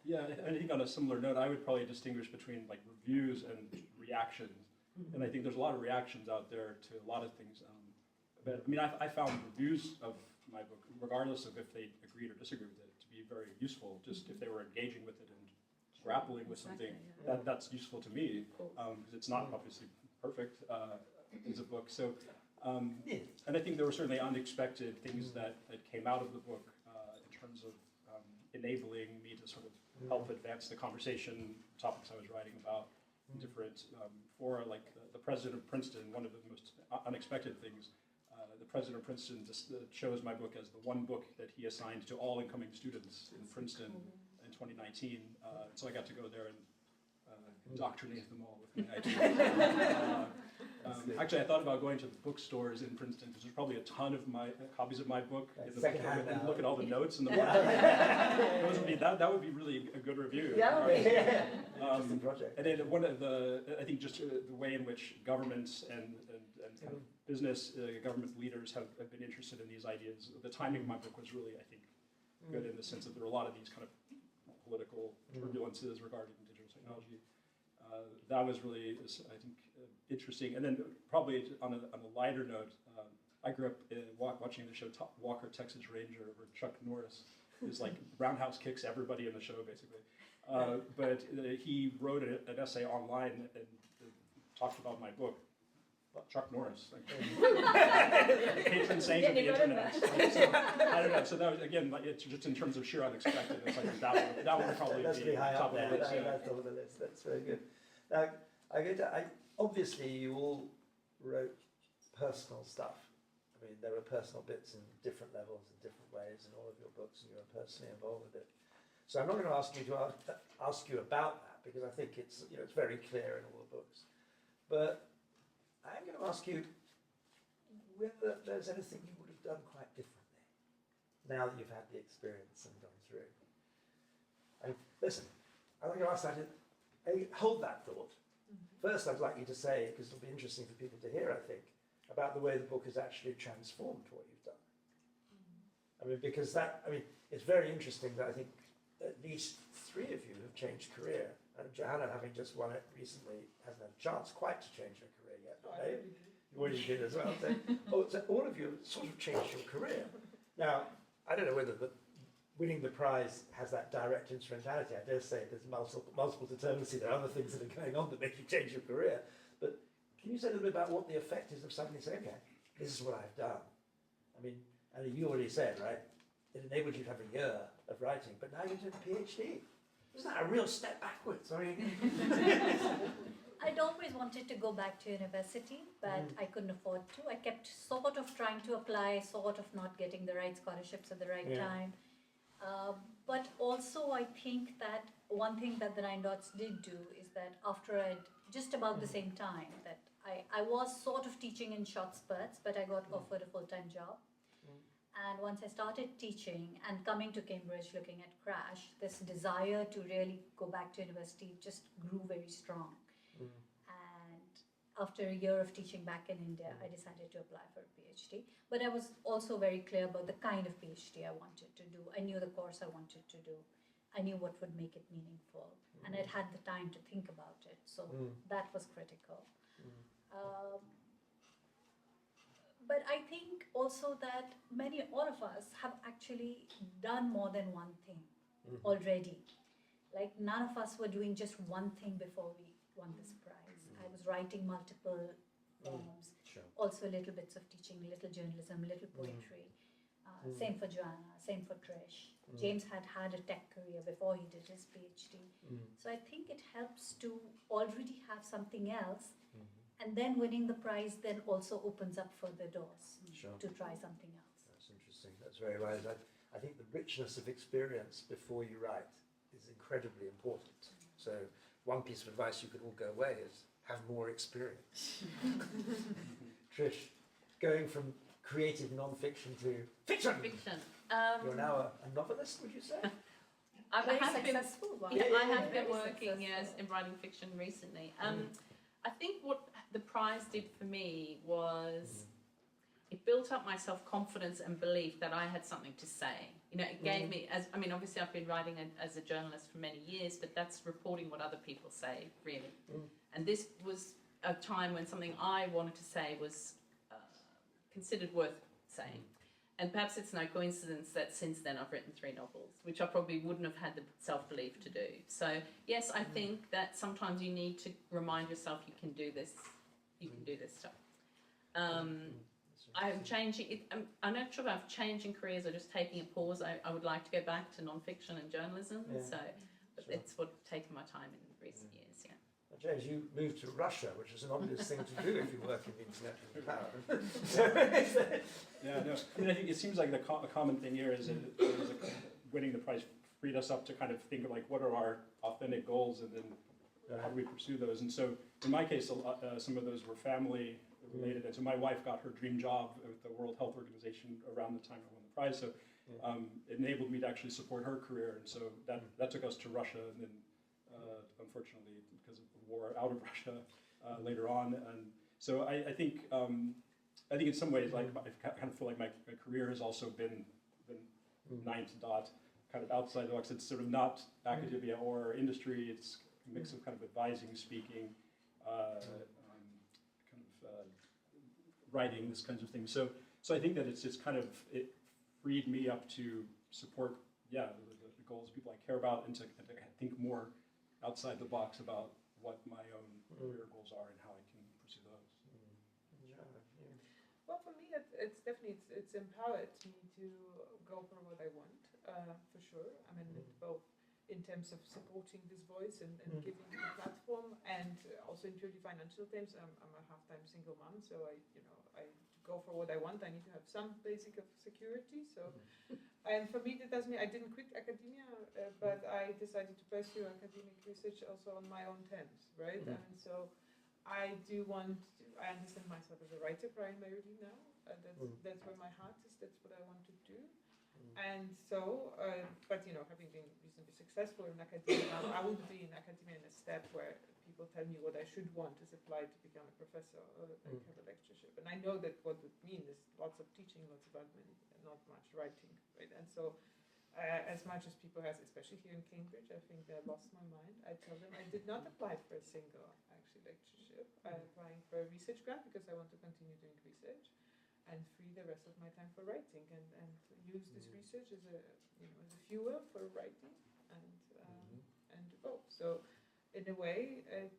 Yeah, I think on a similar note, I would probably distinguish between like reviews and reactions. And I think there's a lot of reactions out there to a lot of things. But I mean, I found reviews of my book, regardless of if they agreed or disagreed with it, to be very useful. Just if they were engaging with it and grappling with something, that's useful to me, because it's not obviously perfect as a book. So, and I think there were certainly unexpected things that came out of the book in terms of enabling me to sort of help advance the conversation topics I was writing about. Different fora, like the president of Princeton, one of the most unexpected things. The president of Princeton just chose my book as the one book that he assigned to all incoming students in Princeton in 2019. So I got to go there and indoctrinate them all with my ideas. Actually, I thought about going to the bookstores in Princeton, because there's probably a ton of my copies of my book in the book, and look at all the notes in the book. That would be really a good review. Interesting project. And then one of I think just the way in which governments and kind of business government leaders have been interested in these ideas. The timing of my book was really, I think, good in the sense that there were a lot of these kind of political turbulences regarding digital technology. That was really, I think, interesting. And then probably on a lighter note, I grew up watching the show Walker, Texas Ranger, where Chuck Norris is like roundhouse kicks everybody in the show, basically. But he wrote an essay online and talked about my book. Chuck Norris, patron saint of the internet. So, I don't know. So that was, again, like, it's just in terms of sheer unexpected. It's like that would probably That's be pretty high top up there. of the list. That's top of the list. That's very good. Now, obviously, you all wrote personal stuff. I mean, there were personal bits in different levels and different ways in all of your books, and you were personally involved with it. So I'm not going to ask you about that, because I think it's it's very clear in all the books. But I'm going to ask you whether there's anything you would have done quite differently now that you've had the experience and gone through. Listen, I'm going to ask that. Hold that thought. First, I'd like you to say, because it'll be interesting for people to hear, I think, about the way the book has actually transformed what you've done. I mean, because it's very interesting that I think at least 3 of you have changed career. And Joanna, having just won it recently, hasn't had a chance quite to change her career yet. You already did as well. So all of you have sort of changed your career. Now, I don't know whether winning the prize has that direct instrumentality. I dare say there's multiple determinacy. There are other things that are going on that make you change your career. But can you say a little bit about what the effect is of somebody saying, okay, this is what I've done? I mean, and you already said, right, it enabled you to have a year of writing, but now you're doing a PhD. Isn't that a real step backwards? I mean, I'd always wanted to go back to university, but I couldn't afford to. I kept sort of trying to apply, sort of not getting the right scholarships at the right time. But also I think that one thing that the Nine Dots did do is that after just about the same time that I was sort of teaching in short spurts, but I got offered a full-time job. And once I started teaching and coming to Cambridge looking at CRASSH, this desire to really go back to university just grew very strong. And after a year of teaching back in India, I decided to apply for a PhD. But I was also very clear about the kind of PhD I wanted to do. I knew the course I wanted to do. I knew what would make it meaningful. And I'd had the time to think about it. So that was critical. But I think also that all of us have actually done more than one thing already. Like none of us were doing just one thing before we won this prize. I was writing multiple poems, also little bits of teaching, little journalism, little poetry. Same for Joanna, same for Trish. James had a tech career before he did his PhD. So I think it helps to already have something else, and then winning the prize then also opens up further doors to try something else. That's interesting. That's very wise. I think the richness of experience before you write is incredibly important. So one piece of advice you could all go away is have more experience. Trish, going from creative non-fiction to fiction. You're now a novelist, would you say? I Very have been, successful one. yeah, I have Very been working successful. in writing fiction recently. I think what the prize did for me was it built up my self-confidence and belief that I had something to say. You know, it gave me, obviously I've been writing as a journalist for many years, but that's reporting what other people say, really. And this was a time when something I wanted to say was considered worth saying. And perhaps it's no coincidence that since then I've written 3 novels, which I probably wouldn't have had the self-belief to do. So yes, I think that sometimes you need to remind yourself you can do this, stuff. I'm changing it. I'm not sure if I'm changing careers or just taking a pause. I would like to go back to non-fiction and journalism. But it's what's taken my time in recent years. Yeah. Well, James, you moved to Russia, which is an obvious thing to do if you work in intellectual power. Yeah, no. I mean, I think it seems like a common thing here is winning the prize freed us up to kind of think of like what are our authentic goals and then how do we pursue those. And so in my case, some of those were family related. And so my wife got her dream job with the World Health Organization around the time I won the prize. So it enabled me to actually support her career. And so that took us to Russia, and then unfortunately because of the war out of Russia later on. And so I think in some ways, like I kind of feel like my career has also been 9th dot, kind of outside the box. It's sort of not academia or industry. It's a mix of kind of advising, speaking, writing, this kinds of things. So I think that it's kind of, it freed me up to support, the goals of people I care about, and to think more outside the box about what my own career goals are and how I can pursue those. Well, for me, it's definitely it's empowered me to go for what I want, for sure. I mean, both in terms of supporting this voice and giving the platform, and also in purely financial terms. I'm a half-time single mom, so I go for what I want. I need to have some basic of security. So, and for me, that doesn't mean I didn't quit academia, but I decided to pursue academic research also on my own terms, right? And so I do want to, I understand myself as a writer primarily now. That's where my heart is. That's what I want to do. And so, but having been reasonably successful in academia, I would be in academia in a step where people tell me what I should want is applied to become a professor or like have a lectureship. And I know that what would mean is lots of teaching, lots of admin, and not much writing, right? And so, as much as people have, especially here in Cambridge, I think they lost my mind. I tell them I did not apply for a single lectureship. I'm applying for a research grant because I want to continue doing research and free the rest of my time for writing, and use this research as a fuel for writing and to go. So in a way, it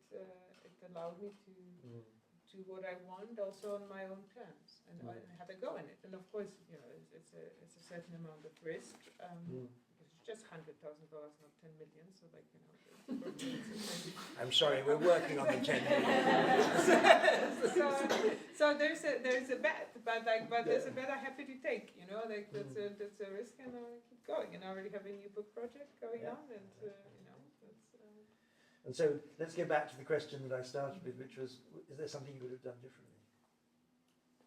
allowed me to do what I want also on my own terms and have a go in it. And of course, it's a certain amount of risk. It's just $100,000, not 10 million. So like I'm sorry, we're working on the 10 million. so there's a bet, but there's a bet I'm happy to take. That's a risk, and I keep going. And I already have a new book project going on, and And so let's get back to the question that I started with, which was: is there something you would have done differently?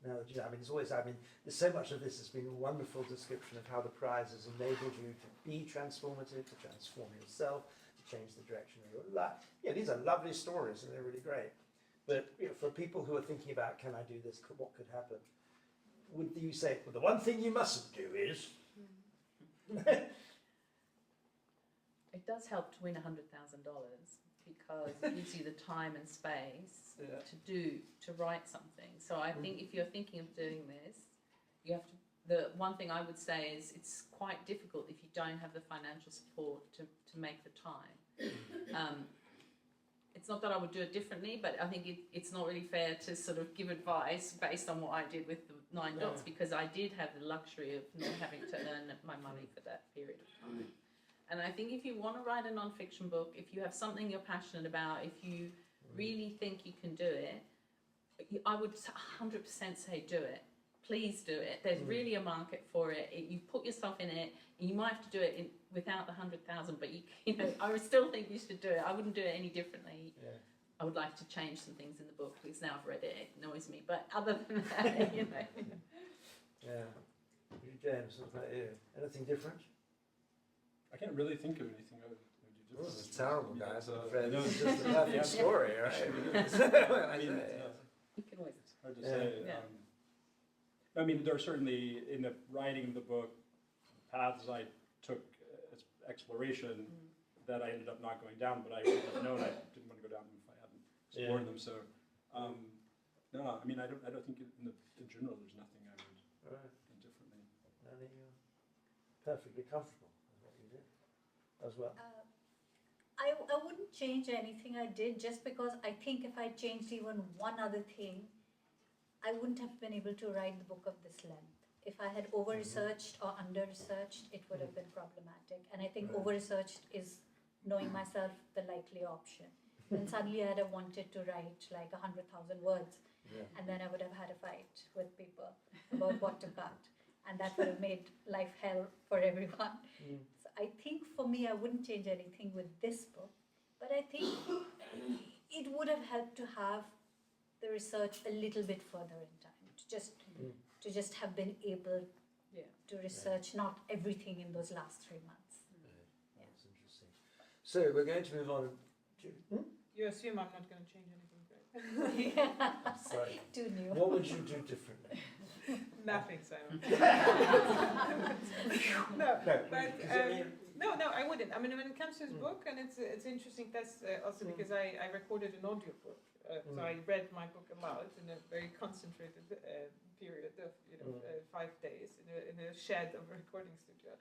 Now, it's always. There's so much of this has been a wonderful description of how the prize has enabled you to be transformative, to transform yourself, to change the direction of your life. Yeah, these are lovely stories, and they're really great. But for people who are thinking about, can I do this? What could happen? Would you say, well, the one thing you mustn't do is? It does help to win $100,000 because it gives you the time and space to write something. So I think if you're thinking of doing this, you have to. The one thing I would say is it's quite difficult if you don't have the financial support to make the time. It's not that I would do it differently, but I think it's not really fair to sort of give advice based on what I did with the 9 dots because I did have the luxury of not having to earn my money for that period of time. And I think if you want to write a non-fiction book, if you have something you're passionate about, if you really think you can do it, I would 100% say do it. Please do it. There's really a market for it. You put yourself in it. You might have to do it without the 100,000, but you know, I would still think you should do it. I wouldn't do it any differently. Yeah. I would like to change some things in the book because now I've read it, it annoys me. But other than that, you know. Yeah. James, what about you? Anything different? I can't really think of anything I would do differently. It's terrible, guys. I'm afraid no, this is just a perfect story, right? I mean, You can always. it's hard to say. Yeah. I mean, there are certainly, in the writing of the book, paths I took as exploration that I ended up not going down, but I would have known I didn't want to go down them if I hadn't explored them. So, no, I mean, I don't think in general there's nothing I would do differently. And you're perfectly comfortable with what you did as well. I wouldn't change anything I did just because I think if I changed even one other thing, I wouldn't have been able to write the book of this length. If I had over-researched or under-researched, it would have been problematic. And I think over-researched is knowing myself the likely option. Then suddenly I'd have wanted to write like 100,000 words. And then I would have had a fight with people about what to cut. And that would have made life hell for everyone. So I think for me, I wouldn't change anything with this book. But I think it would have helped to have the research a little bit further in time, to just have been able to research not everything in those last 3 months. That's interesting. So we're going to move on to... You assume I'm not going to change anything, right? Sorry. Too new. What would you do differently? Nothing, Simon. No, I wouldn't. I mean, when it comes to his book, and it's interesting. That's also because I recorded an audio book, so I read my book aloud in a very concentrated period of 5 days in a shed of a recording studio,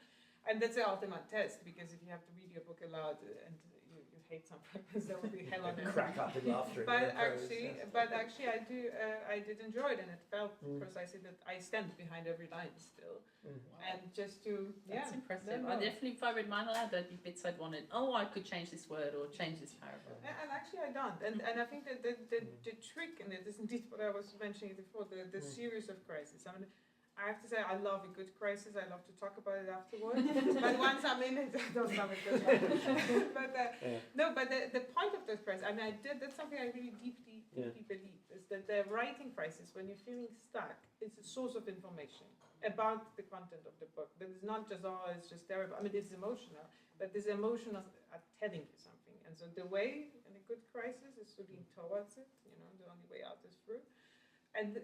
and that's the ultimate test because if you have to read your book aloud and you hate some purpose, there will be hell on earth. Crack up in laughter. But actually, I did enjoy it, and it felt precisely that I stand behind every line still, and just to That's impressive. I definitely, if I read mine aloud, there'd be bits I'd wanted. Oh, I could change this word or change this paragraph. And actually, I don't. And I think that the trick in it is indeed what I was mentioning before, the series of crises. I mean, I have to say, I love a good crisis. I love to talk about it afterwards. But once I'm in it, I don't love it. But the point of this crisis, I mean, that's something I really deeply believe, is that the writing crisis, when you're feeling stuck, is a source of information about the content of the book. That is not just, it's just terrible. I mean, it's emotional, but this emotion are telling you something. And so the way in a good crisis is to lean towards it. The only way out is through. And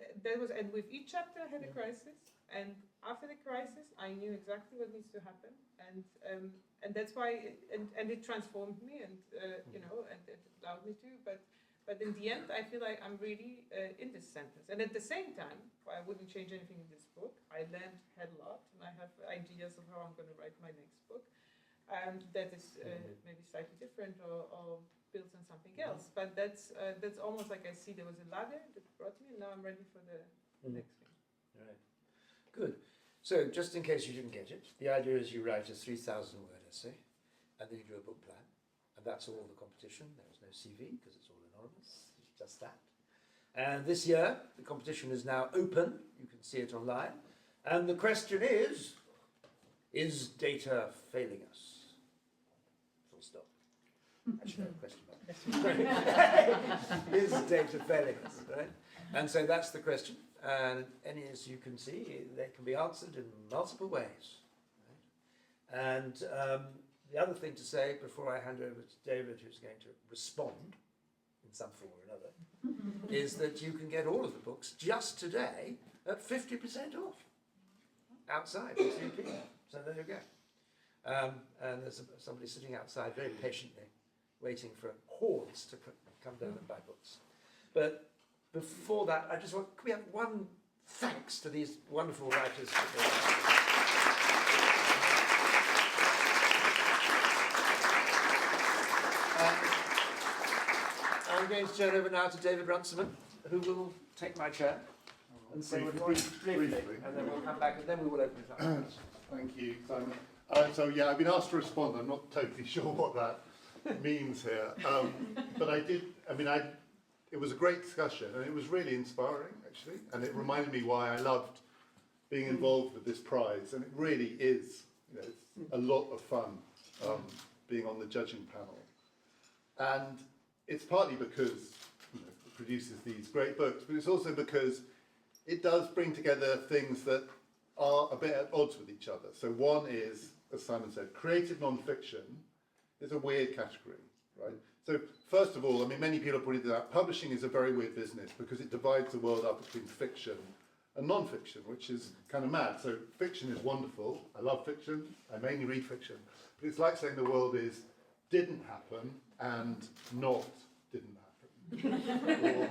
with each chapter I had a crisis, and after the crisis I knew exactly what needs to happen, and that's why it transformed me, and and it allowed me to. But in the end, I feel like I'm really in this sentence, and at the same time, I wouldn't change anything in this book. I learned a lot, and I have ideas of how I'm going to write my next book, that is maybe slightly different or built on something else, but that's almost like I see there was a ladder that brought me, and now I'm ready for the next thing. Right. Good. So, just in case you didn't get it, the idea is you write a 3,000-word essay, and then you do a book plan, and that's all the competition. There is no CV because it's all anonymous. It's just that. And this year, the competition is now open. You can see it online, and the question is data failing us? Full stop. Actually, no question about it. Is data failing us, right? And so that's the question. And as you can see, they can be answered in multiple ways. Right? And the other thing to say before I hand over to David, who's going to respond in some form or another, is that you can get all of the books just today at 50% off outside the CP. So there you go. And there's somebody sitting outside very patiently waiting for hordes to come down and buy books. But before that, I just want, can we have one thanks to these wonderful writers? I'm going to turn over now to David Runciman, who will take my chair and say briefly, and then we'll come back and then we will open it up. Thank you, Simon. So yeah, I've been asked to respond. I'm not totally sure what that means here, but it was a great discussion, and it was really inspiring, actually, and it reminded me why I loved being involved with this prize, and it really is, it's a lot of fun being on the judging panel, and it's partly because it produces these great books, but it's also because it does bring together things that are a bit at odds with each other. So one is, as Simon said, creative non-fiction is a weird category, right? So first of all, many people have pointed out, publishing is a very weird business because it divides the world up between fiction and non-fiction, which is kind of mad. So fiction is wonderful. I love fiction. I mainly read fiction. But it's like saying the world is didn't happen and not didn't happen. Or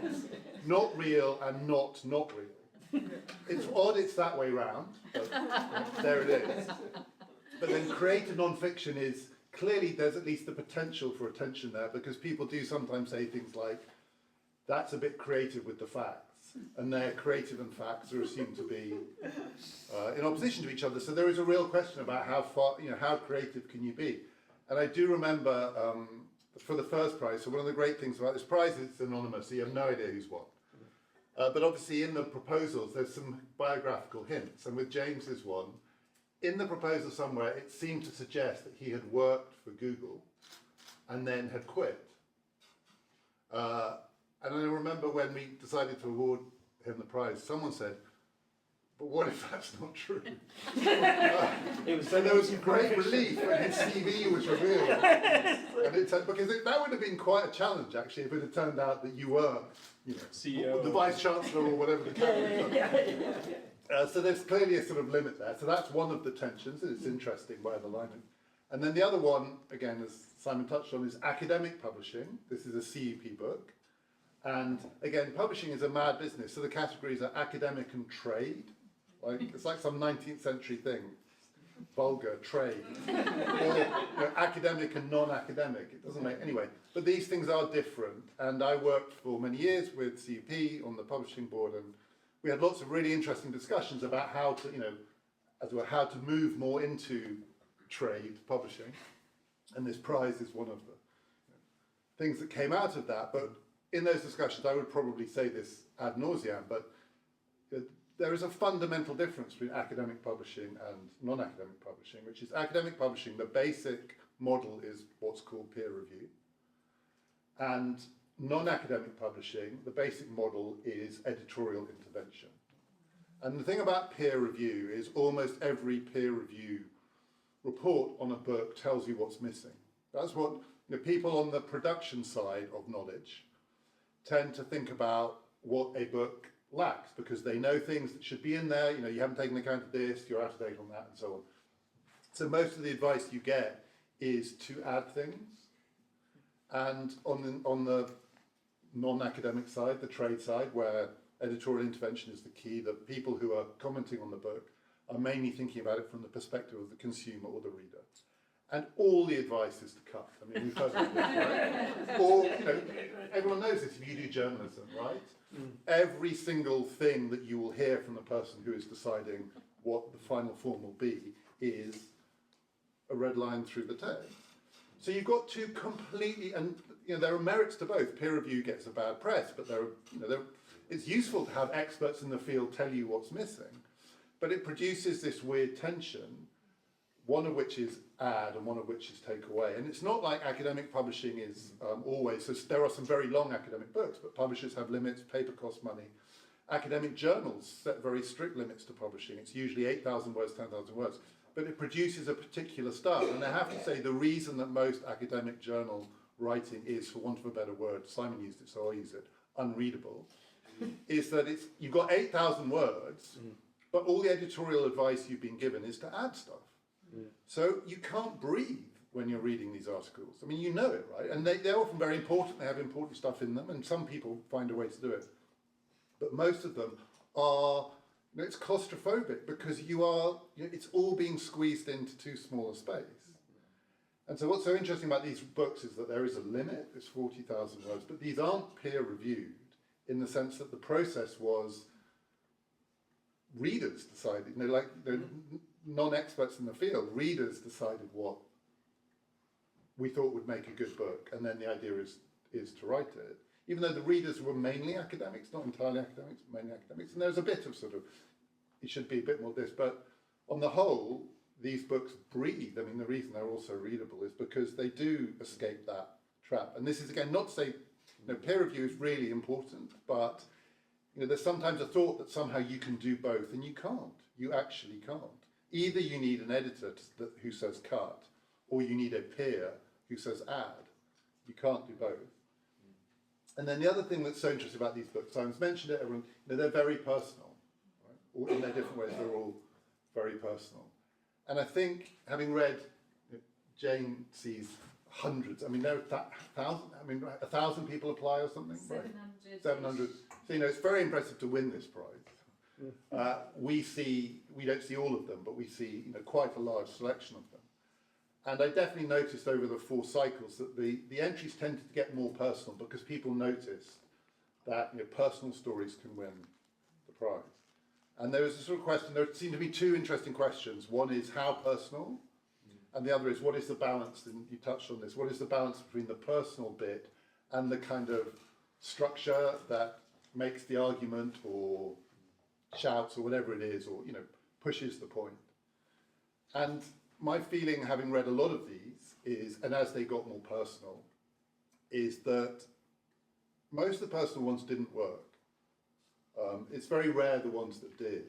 not real and not real. It's odd it's that way round, but there it is. But then creative non-fiction is, clearly there's at least the potential for attention there, because people do sometimes say things like, that's a bit creative with the facts, and their creative and facts are assumed to be in opposition to each other. So there is a real question about how far, how creative can you be? And I do remember for the first prize, so one of the great things about this prize is it's anonymous, so you have no idea who's won. But obviously in the proposals, there's some biographical hints, and with James's one, in the proposal somewhere, it seemed to suggest that he had worked for Google and then had quit. And I remember when we decided to award him the prize, someone said, but what if that's not true? So there was great relief when his CV was revealed. And because that would have been quite a challenge, actually, if it had turned out that you were CEO, the Vice Chancellor or whatever the cabinet. So there's clearly a sort of limit there. So that's one of the tensions, and it's interesting by the line. And then the other one, again, as Simon touched on, is academic publishing. This is a CEP book. And again, publishing is a mad business. So the categories are academic and trade. It's like some 19th century thing. Vulgar, trade. Or academic and non-academic. It doesn't make, anyway. But these things are different. And I worked for many years with CEP on the publishing board, and we had lots of really interesting discussions about how to, how to move more into trade publishing, and this prize is one of the things that came out of that. But in those discussions, I would probably say this ad nauseam, but there is a fundamental difference between academic publishing and non-academic publishing, which is academic publishing, the basic model is what's called peer review, and non-academic publishing, the basic model is editorial intervention. And the thing about peer review is almost every peer review report on a book tells you what's missing. That's what people on the production side of knowledge tend to think about what a book lacks, because they know things that should be in there. You haven't taken account of this, you're out of date on that, and so on. So most of the advice you get is to add things. And on the non-academic side, the trade side, where editorial intervention is the key, the people who are commenting on the book are mainly thinking about it from the perspective of the consumer or the reader. And all the advice is to cut. We've heard of this, right? Or, everyone knows this if you do journalism, right? Every single thing that you will hear from the person who is deciding what the final form will be is a red line through the text. So you've got two completely, and there are merits to both. Peer review gets a bad press, but it's useful to have experts in the field tell you what's missing, but it produces this weird tension, one of which is add and one of which is take away. And it's not like academic publishing is always, so there are some very long academic books, but publishers have limits, paper costs money. Academic journals set very strict limits to publishing. It's usually 8,000 words, 10,000 words, but it produces a particular style. And I have to say, the reason that most academic journal writing is, for want of a better word, Simon used it, so I'll use it, unreadable, is that you've got 8,000 words, but all the editorial advice you've been given is to add stuff. So you can't breathe when you're reading these articles. I mean, you know it, right? And they're often very important, they have important stuff in them, and some people find a way to do it. But most of them are, it's claustrophobic because it's all being squeezed into too small a space. And so what's so interesting about these books is that there is a limit, it's 40,000 words, but these aren't peer reviewed in the sense that the process was readers decided, non-experts in the field, readers decided what we thought would make a good book, and then the idea is to write it. Even though the readers were mainly academics, not entirely academics, but mainly academics, and there's a bit of sort of, it should be a bit more this, but on the whole, these books breathe. I mean, the reason they're also readable is because they do escape that trap. And this is, again, not to say, peer review is really important, but there's sometimes a thought that somehow you can do both, and you can't. You actually can't. Either you need an editor who says cut, or you need a peer who says add. You can't do both. And then the other thing that's so interesting about these books, Simon's mentioned it, everyone, they're very personal. Right? Or in their different ways, they're all very personal. And I think, having read, Jane sees hundreds. I mean, there are 1,000 people apply or something. 700. Right? 700. So it's very impressive to win this prize. We don't see all of them, but we see quite a large selection of them. And I definitely noticed over the 4 cycles that the entries tended to get more personal because people noticed that personal stories can win the prize. And there was a sort of question, there seemed to be 2 interesting questions. One is how personal, and the other is what is the balance, and you touched on this, what is the balance between the personal bit and the kind of structure that makes the argument or shouts or whatever it is, or pushes the point. And my feeling, having read a lot of these, is, and as they got more personal, is that most of the personal ones didn't work. It's very rare the ones that did.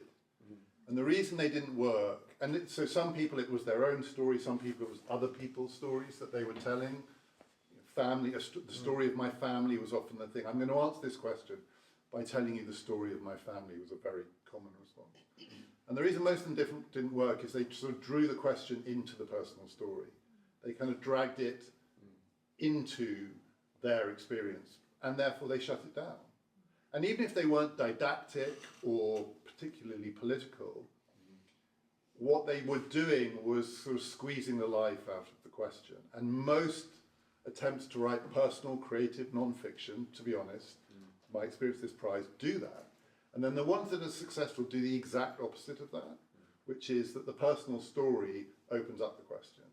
And the reason they didn't work, so some people it was their own story, some people it was other people's stories that they were telling. Family, the story of my family was often the thing. I'm going to answer this question by telling you the story of my family was a very common response. And the reason most of them didn't work is they sort of drew the question into the personal story. They kind of dragged it into their experience, and therefore they shut it down. And even if they weren't didactic or particularly political, what they were doing was sort of squeezing the life out of the question. And most attempts to write personal, creative non-fiction, to be honest, my experience with this prize, do that. And then the ones that are successful do the exact opposite of that, which is that the personal story opens up the question.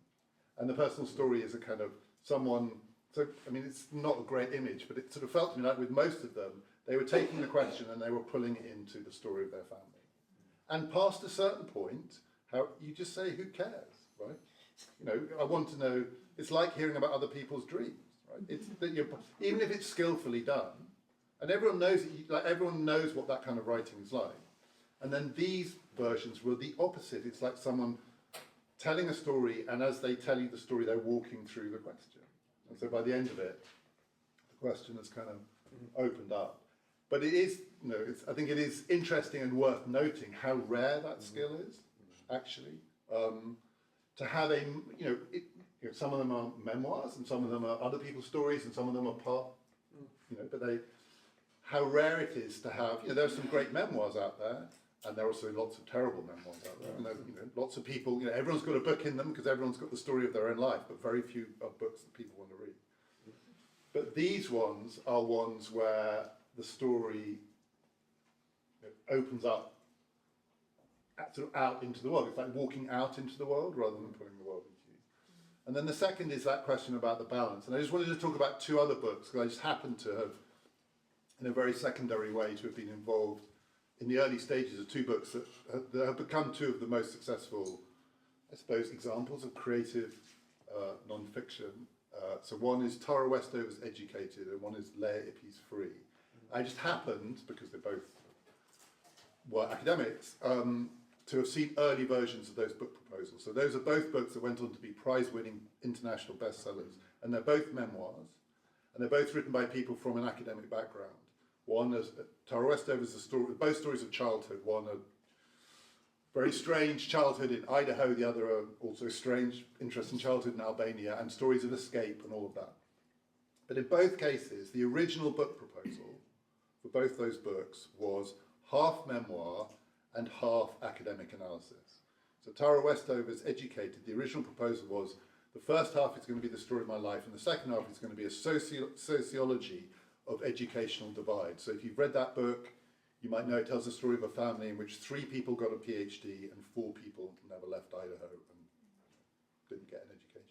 And the personal story is a kind of someone, so I mean, it's not a great image, but it sort of felt to me like with most of them, they were taking the question and they were pulling it into the story of their family. And past a certain point, how you just say, who cares, right? I want to know, it's like hearing about other people's dreams, right? It's that even if it's skillfully done, and everyone knows everyone knows what that kind of writing is like. And then these versions were the opposite. It's like someone telling a story, and as they tell you the story, they're walking through the question. And so by the end of it, the question has kind of opened up. But it is, I think it is interesting and worth noting how rare that skill is, actually. To have some of them are memoirs, and some of them are other people's stories, and some of them are but how rare it is to have, there are some great memoirs out there, and there are also lots of terrible memoirs out there. And lots of people, everyone's got a book in them because everyone's got the story of their own life, but very few are books that people want to read. But these ones are ones where the story opens up sort of out into the world. It's like walking out into the world rather than putting the world into you. And then the second is that question about the balance. And I just wanted to talk about 2 other books because I just happened to have, in a very secondary way, to have been involved in the early stages of 2 books that have become 2 of the most successful, I suppose, examples of creative non-fiction. So one is Tara Westover's Educated, and one is Leah Ippey's Free. I just happened, because they both were academics, to have seen early versions of those book proposals. So those are both books that went on to be prize-winning international bestsellers and they're both memoirs, and they're both written by people from an academic background. One is Tara Westover's a story, both stories of childhood. One a very strange childhood in Idaho, the other also strange, interesting childhood in Albania, and stories of escape and all of that. But in both cases, the original book proposal for both those books was half memoir and half academic analysis. So Tara Westover's Educated, the original proposal was the first half is going to be the story of my life, and the second half is going to be a sociology of educational divide. So if you've read that book, you might know it tells the story of a family in which 3 people got a PhD and 4 people never left Idaho and didn't get an education.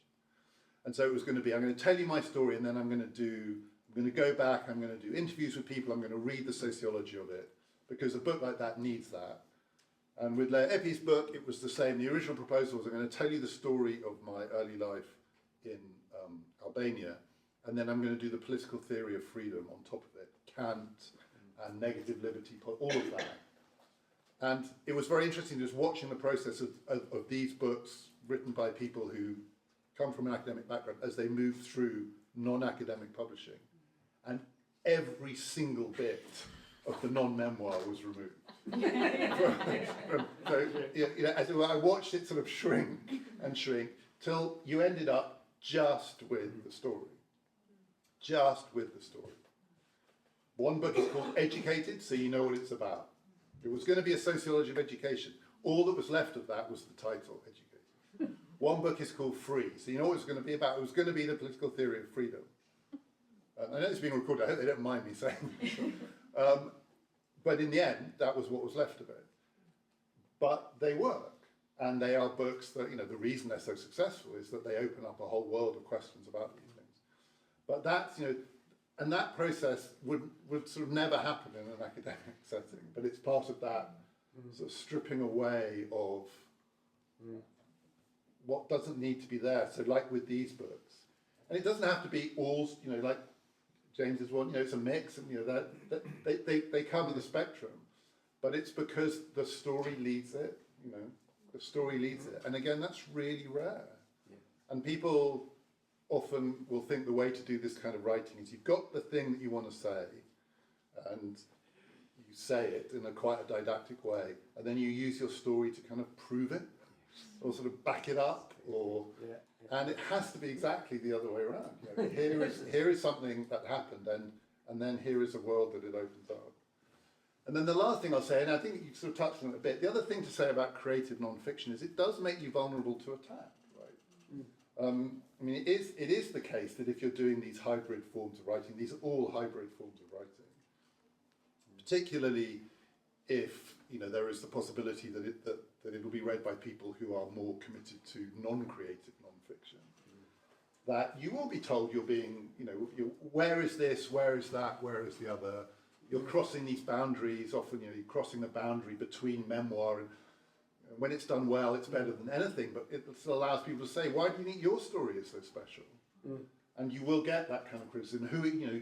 And so it was going to be, I'm going to tell you my story, and then I'm going to go back, I'm going to do interviews with people, I'm going to read the sociology of it, because a book like that needs that. And with Leah Epi's book, it was the same. The original proposal was, I'm going to tell you the story of my early life in Albania, and then I'm going to do the political theory of freedom on top of it, Kant and negative liberty, all of that. And it was very interesting just watching the process of these books written by people who come from an academic background as they move through non-academic publishing. And every single bit of the non-memoir was removed. So, as I watched it sort of shrink and shrink till you ended up just with the story. Just with the story. One book is called Educated, so you know what it's about. It was going to be a sociology of education. All that was left of that was the title, Educated. One book is called Free, so you know what it was going to be about. It was going to be the political theory of freedom. I know it's being recorded, I hope they don't mind me saying this. But in the end, that was what was left of it. But they work, and they are books that, the reason they're so successful is that they open up a whole world of questions about these things. But that's, and that process would sort of never happen in an academic setting, but it's part of that sort of stripping away of what doesn't need to be there. So like with these books, and it doesn't have to be all, like James's one, it's a mix, and they cover the spectrum, but it's because the story leads it, the story leads it. And again, that's really rare. Yeah. And people often will think the way to do this kind of writing is you've got the thing that you want to say, and you say it in quite a didactic way, and then you use your story to kind of prove it, or sort of back it up, or and it has to be exactly the other way around. Here is something that happened, and then here is a world that it opens up. And then the last thing I'll say, and I think you sort of touched on it a bit, the other thing to say about creative non-fiction is it does make you vulnerable to attack, right? I mean, it is the case that if you're doing these hybrid forms of writing, these are all hybrid forms of writing, particularly if there is the possibility that it will be read by people who are more committed to non-creative non-fiction. That you will be told you're being, where is this, where is that, where is the other? You're crossing these boundaries. Often, you're crossing the boundary between memoir and when it's done well, it's better than anything. But it still allows people to say, "Why do you think your story is so special?" And you will get that kind of criticism.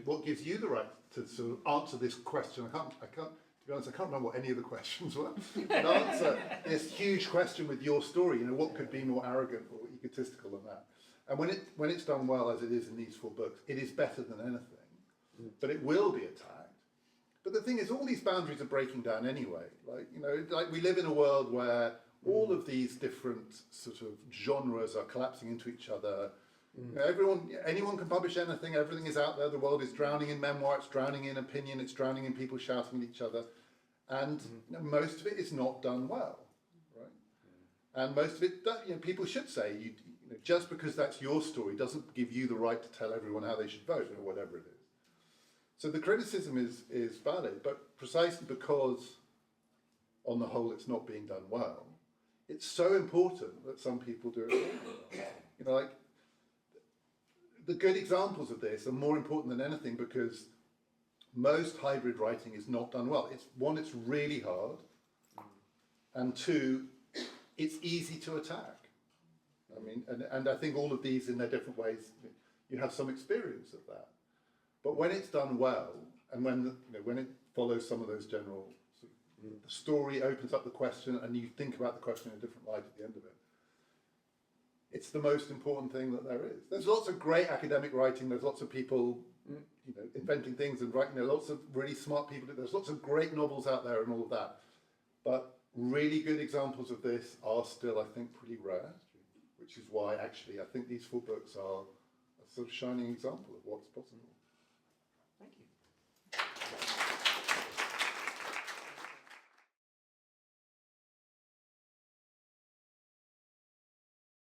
What gives you the right to sort of answer this question? I can't. To be honest, I can't remember what any of the questions were. But answer this huge question with your story. What could be more arrogant or egotistical than that? And when it's done well, as it is in these 4 books, it is better than anything. But it will be attacked. But the thing is, all these boundaries are breaking down anyway. Like we live in a world where all of these different sort of genres are collapsing into each other. Anyone can publish anything. Everything is out there. The world is drowning in memoir. It's drowning in opinion. It's drowning in people shouting at each other, and most of it is not done well, right? And most of it, people should say, just because that's your story doesn't give you the right to tell everyone how they should vote or whatever it is. So the criticism is valid, but precisely because, on the whole, it's not being done well, it's so important that some people do it well. Like, the good examples of this are more important than anything because most hybrid writing is not done well. It's really hard, and 2, it's easy to attack. I mean, and I think all of these in their different ways, you have some experience of that. But when it's done well, and when it follows some of those general, the story opens up the question, and you think about the question in a different light at the end of it. it's the most important thing that there is. There's lots of great academic writing. There's lots of people, you know, inventing things and writing. There are lots of really smart people. There's lots of great novels out there and all of that. But really good examples of this are still, I think, pretty rare, which is why actually I think these 4 books are a sort of shining example of what's possible. Thank you.